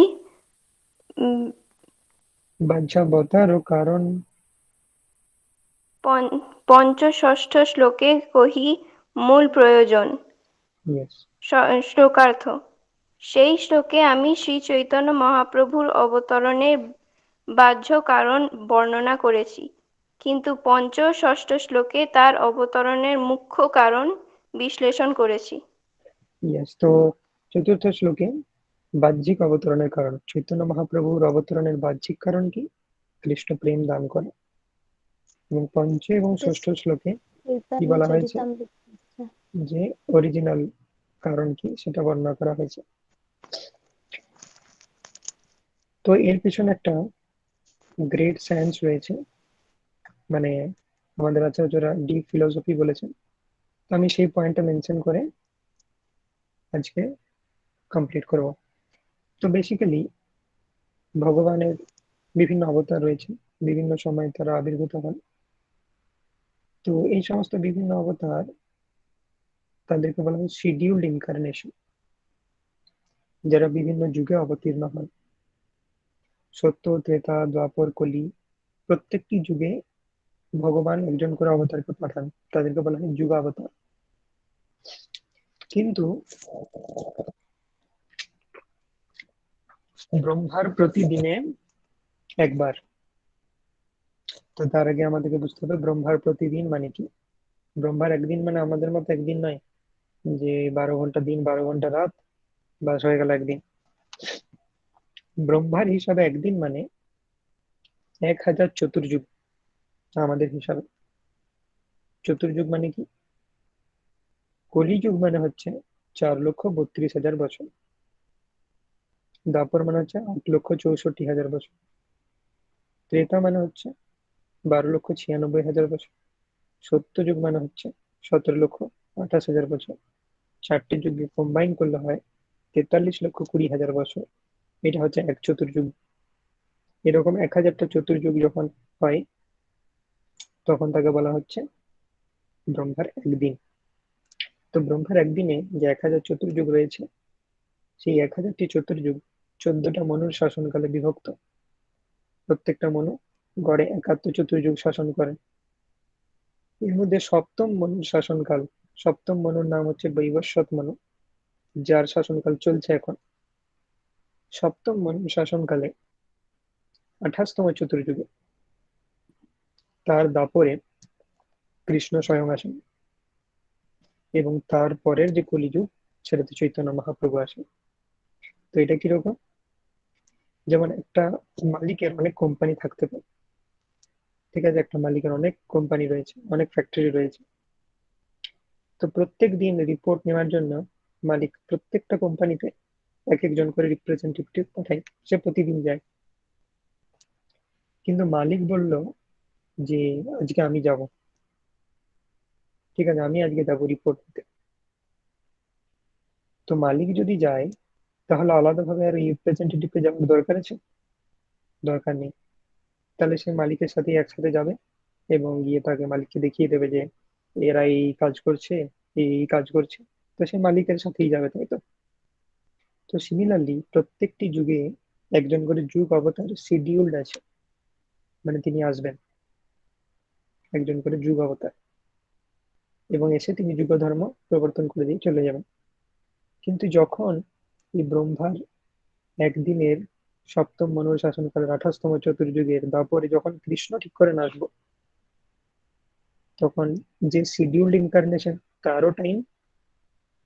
বাঞ্ছাবতার কারণ, পঞ্চষষ্ঠ শ্লোকে কহি মূল প্রয়োজন। ইয়েস, শ্লোকার্থ। সেই শ্লোকে আমি শ্রী চৈতন্য মহাপ্রভুর অবতরণের বাহ্য কারণ বর্ণনা করেছি, কিন্তু পঞ্চষষ্ঠ শ্লোকে তার অবতরণের মুখ্য কারণ বিশ্লেষণ করেছি। ইয়েস। তো চতুর্থ শ্লোকে বাহ্যিক অবতরণের কারণ, চৈতন্য মহাপ্রভুর অবতরণের বাহ্যিক কারণ কি? কৃষ্ণ প্রেম দান করে। এবং পঞ্চ এবং ষষ্ঠ শ্লোকে কি বলা হয়েছে যে অরিজিনাল কারণ কি সেটা বর্ণনা করা হয়েছে। তো এর পিছনে একটা গ্রেট সায়েন্স রয়েছে, মানে আমাদের আচার্যরা ডিপ ফিলোসফি বলেছেন। তো আমি সেই পয়েন্টটা মেনশন করে আজকে কমপ্লিট করব। তো বেসিক্যালি ভগবানের বিভিন্ন অবতার রয়েছে, বিভিন্ন সময় তারা আবির্ভূত হন। তো এই সমস্ত বিভিন্ন অবতার তাদেরকে বলা হয় শিডিউলড ইনকারনেশন, যারা বিভিন্ন যুগে অবতীর্ণ হন। সত্য, ত্রেতা, দ্বাপর, কলি, প্রত্যেকটি যুগে ভগবান একজন করে অবতারকে পাঠান, তাদেরকে বলা হয় যুগাবতার। কিন্তু ব্রহ্মার প্রতিদিনে একবার। তো তার আগে আমাদেরকে বুঝতে হবে ব্রহ্মার প্রতিদিন মানে কি। ব্রহ্মার একদিন মানে আমাদের মতো একদিন নয় যে 12 ঘন্টা দিন 12 ঘন্টা রাত বাস হয়ে গেল একদিন। ব্রহ্মার হিসাবে একদিন মানে 1000 চতুর্যুগ আমাদের হিসাবে। চতুর্যুগ মানে কি? কলিযুগ মানে হচ্ছে 4,32,000 বছর, দ্বাপর মানে হচ্ছে 8,64,000 বছর, ত্রেতা মানে হচ্ছে 12,96,000 বছর, সত্যযুগ মানে হচ্ছে 17,28,000 বছর। চারটি যুগে কম্বাইন করলে হয় 43,20,000 বছর। এটা হচ্ছে এক চতুর্যুগ। এরকম 1000টা চতুর্যুগ যখন হয় তখন তাকে বলা হচ্ছে ব্রহ্মার একদিন। তো ব্রহ্মার একদিনে যে 1000 চতুর্যুগ রয়েছে, সেই 1000টি চতুর্যুগ 14টা মনুর শাসনকালে বিভক্ত। প্রত্যেকটা মনু গড়ে 71 চতুর্যুগ শাসন করেন। এর মধ্যে সপ্তম মনুর শাসনকাল, সপ্তম মনুর নাম হচ্ছে বৈবস্বত মনু, যার শাসনকাল চলছে এখন। সপ্তম মনুর শাসনকালে 28তম চতুর্যুগে তার দাপরে কৃষ্ণ স্বয়ং আসেন, এবং তার পরের যে কলিযুগ সেটাতে চৈতন্য মহাপ্রভু আসেন। তো এটা কিরকম? যেমন একটা মালিকের অনেক কোম্পানি থাকতে পারে, ঠিক আছে, একটা মালিকের অনেক কোম্পানি রয়েছে, অনেক ফ্যাক্টরি রয়েছে। তো প্রত্যেক দিন রিপোর্ট নেওয়ার জন্য মালিক প্রত্যেকটা কোম্পানিতে এক একজন করে রিপ্রেজেন্টেটিভ পাঠায়, সে প্রতিদিন যায়। কিন্তু মালিক বলল যে আজকে আমি যাব, ঠিক আছে আমি আজকে যাবো রিপোর্ট দিতে। তো মালিক যদি যায় তাহলে আলাদাভাবে আর রিপ্রেজেন্টেটিভকে যাওয়ার দরকার আছে? দরকার নেই। তাহলে সে মালিকের সাথে একসাথে যাবে এবং গিয়ে তাকে মালিককে দেখিয়ে দেবে যে এরা এই কাজ করছে, এই কাজ করছে, তো সে মালিকের সাথেই যাবে, তাই তো? তো সিমিলারলি প্রত্যেকটি যুগে একজন করে যুগ অবতার শিডিউলড আছে, মানে তিনি আসবেন একজন করে যুগ অবতার, এবং এসে তিনি যুগ ধর্ম প্রবর্তন করে দিয়ে চলে যাবেন। কিন্তু যখন এই ব্রহ্মার একদিনের সপ্তম মনুর শাসনকালের 28তম চতুর্যুগের দাপরে যখন কৃষ্ণ ঠিক করেন আসবো, তখন যে শিডিউল্ড ইনকারনেশন তারও টাইম,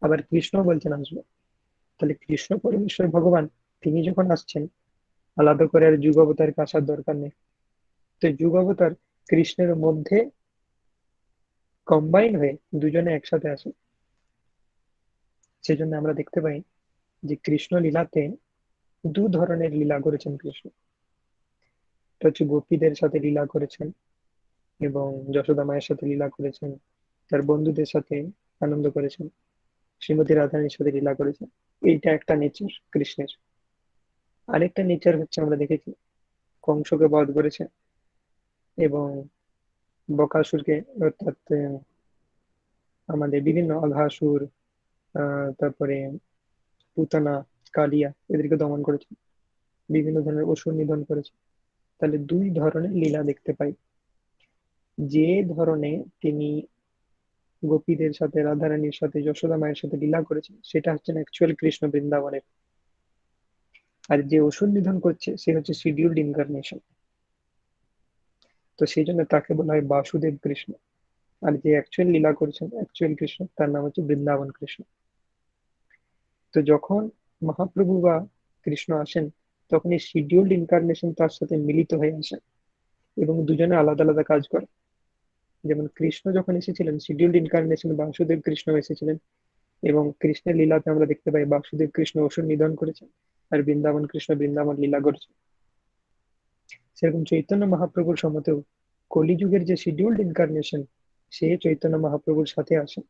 আবার কৃষ্ণ বলছেন আসবো। তাহলে কৃষ্ণ পরমেশ্বর ভগবান তিনি যখন আসছেন, আলাদা করে আর যুগ অবতারকে আসার দরকার নেই। তো যুগ অবতার কৃষ্ণের মধ্যে কম্বাইন হয়ে দুজনে একসাথে আসে। সেজন্য আমরা দেখতে পাই যে কৃষ্ণ লীলাতে দু ধরনের লীলা করেছেন কৃষ্ণ। একটা হচ্ছে গোপীদের সাথে লীলা করেছেন এবং যশোদা মায়ের সাথে লীলা করেছেন, তার বন্ধুদের সাথে আনন্দ করেছেন, শ্রীমতী রাধারানীর সাথে লীলা করেছেন। এইটা একটা নেচার কৃষ্ণের। আরেকটা নেচার হচ্ছে আমরা দেখেছি কংসকে বধ করেছে এবং বকাসুরকে, অর্থাৎ আমাদের বিভিন্ন অঘাসুর, তারপরে পুতনা, কালিয়া, এদেরকে দমন করেছে, বিভিন্ন ধরনের অসুর নিধন করেছে। তাহলে দুই ধরনের লীলা দেখতে পাই। যে ধরনে তিনি গোপীদের সাথে, রাধারানীর সাথে, যশোদা মায়ের সাথে লীলা করেছেন সেটা হচ্ছে অ্যাকচুয়াল কৃষ্ণ বৃন্দাবনের। আর যে অসুর নিধন করছে সে হচ্ছে শিডিউল্ড ইনকারনেশন। তো সেই জন্য তাকে বলা হয় বাসুদেব কৃষ্ণ। আর যে অ্যাকচুয়াল লীলা করছেন, অ্যাকচুয়াল কৃষ্ণ, তার নাম হচ্ছে বৃন্দাবন কৃষ্ণ। তো যখন মহাপ্রভু বা কৃষ্ণ আসেন তখন এই শিডিউল্ড ইনকারনেশন তার সাথে মিলিত হয়ে আসেন এবং দুজনে আলাদা আলাদা কাজ করে। যেমন কৃষ্ণ যখন এসেছিলেন শিডিউল্ড ইনকারনেশন বাসুদেব কৃষ্ণ এসেছিলেন, এবং কৃষ্ণের লীলাতে আমরা দেখতে পাই বাসুদেব কৃষ্ণ অসুর নিধন করেছেন আর বৃন্দাবন কৃষ্ণ বৃন্দাবন লীলা করেছেন। সেরকম চৈতন্য মহাপ্রভুর সমতেও কলিযুগের যে শিডিউল্ড ইনকারনেশন সে চৈতন্য মহাপ্রভুর সাথে আসে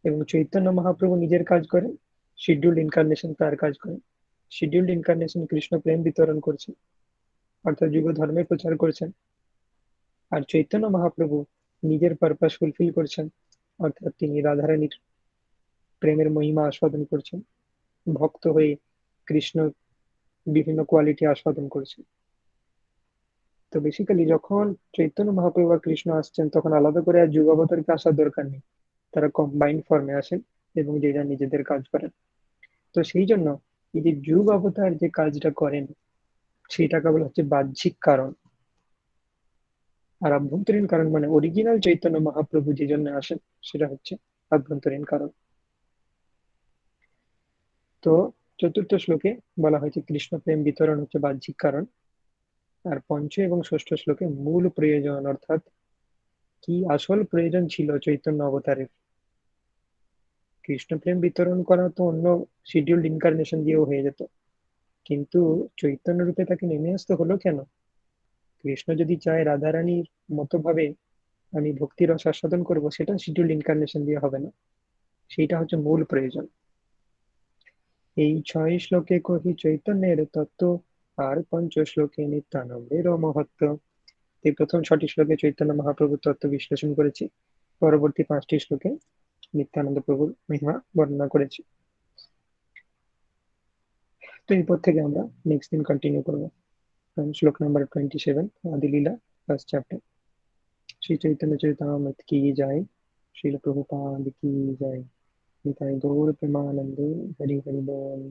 এবং চৈতন্য মহাপ্রভু নিজের কাজ করেন, শিডিউল্ড ইনকারনেশন তার কাজ করেন। শিডিউল্ড ইনকারনেশন কৃষ্ণ প্রেম বিতরণ করছেন, অর্থাৎ যুগ ধর্মের প্রচার করছেন, আর চৈতন্য মহাপ্রভু নিজের পারপাস ফুলফিল করছেন, অর্থাৎ তিনি রাধারানীর প্রেমের মহিমা আস্বাদন করছেন, ভক্ত হয়ে কৃষ্ণ বিভিন্ন কোয়ালিটি আস্বাদন করছেন। তো বেসিক্যালি যখন চৈতন্য মহাপ্রভু বা কৃষ্ণ আসছেন তখন আলাদা করে আর যুগ অবতারকে আসার দরকার নেই, তারা কম্বাইন্ড ফর্মে আসেন এবং যেটা নিজেদের কাজ করেন। তো সেই জন্য এই যে যুগ অবতার যে কাজটা করেন সেইটাকে বলা হচ্ছে বাহ্যিক কারণ। আর আভ্যন্তরীণ কারণ মানে অরিজিনাল চৈতন্য মহাপ্রভু যে জন্য আসেন সেটা হচ্ছে আভ্যন্তরীণ কারণ। তো চতুর্থ শ্লোকে বলা হয়েছে কৃষ্ণ প্রেম বিতরণ হচ্ছে বাহ্যিক কারণ, আর পঞ্চম এবং ষষ্ঠ শ্লোকে মূল প্রয়োজন, অর্থাৎ কি আসল প্রয়োজন ছিল চৈতন্য অবতারের। কৃষ্ণ প্রেম বিতরণ করা তো অন্য শিডিউল্ড ইনকারনেশন দিয়েও হয়ে যেত, কিন্তু চৈতন্য রূপে তাকে নেমে আসতে হলো কেন? কৃষ্ণ যদি চায় রাধারানীর মতো ভাবে আমি ভক্তির রস আস্বাদন করবো, সেটা শিডিউল্ড ইনকারনেশন দিয়ে হবে না, সেইটা হচ্ছে মূল প্রয়োজন। এই 6 শ্লোকে কহি চৈতন্যের তত্ত্ব, আর পঞ্চ শ্লোকে নিত্যানন্দের মহত্ব। এই প্রথম 6টি শ্লোকে চৈতন্য মহাপ্রভুর তত্ত্ব বিশ্লেষণ করেছি, পরবর্তী 5টি শ্লোকে নিত্যানন্দ প্রভুর মহিমা বর্ণনা করেছি। তো এরপর থেকে আমরা নেক্সট দিন কন্টিনিউ করবো শ্লোক নাম্বার 27, আদি লীলা, ফার্স্ট চ্যাপ্টার। श्री चैतन्य चरितामृत की जय, श्रील प्रभुपाद की जय, निताई गौर प्रेमानंदे, हरि हरि बोल।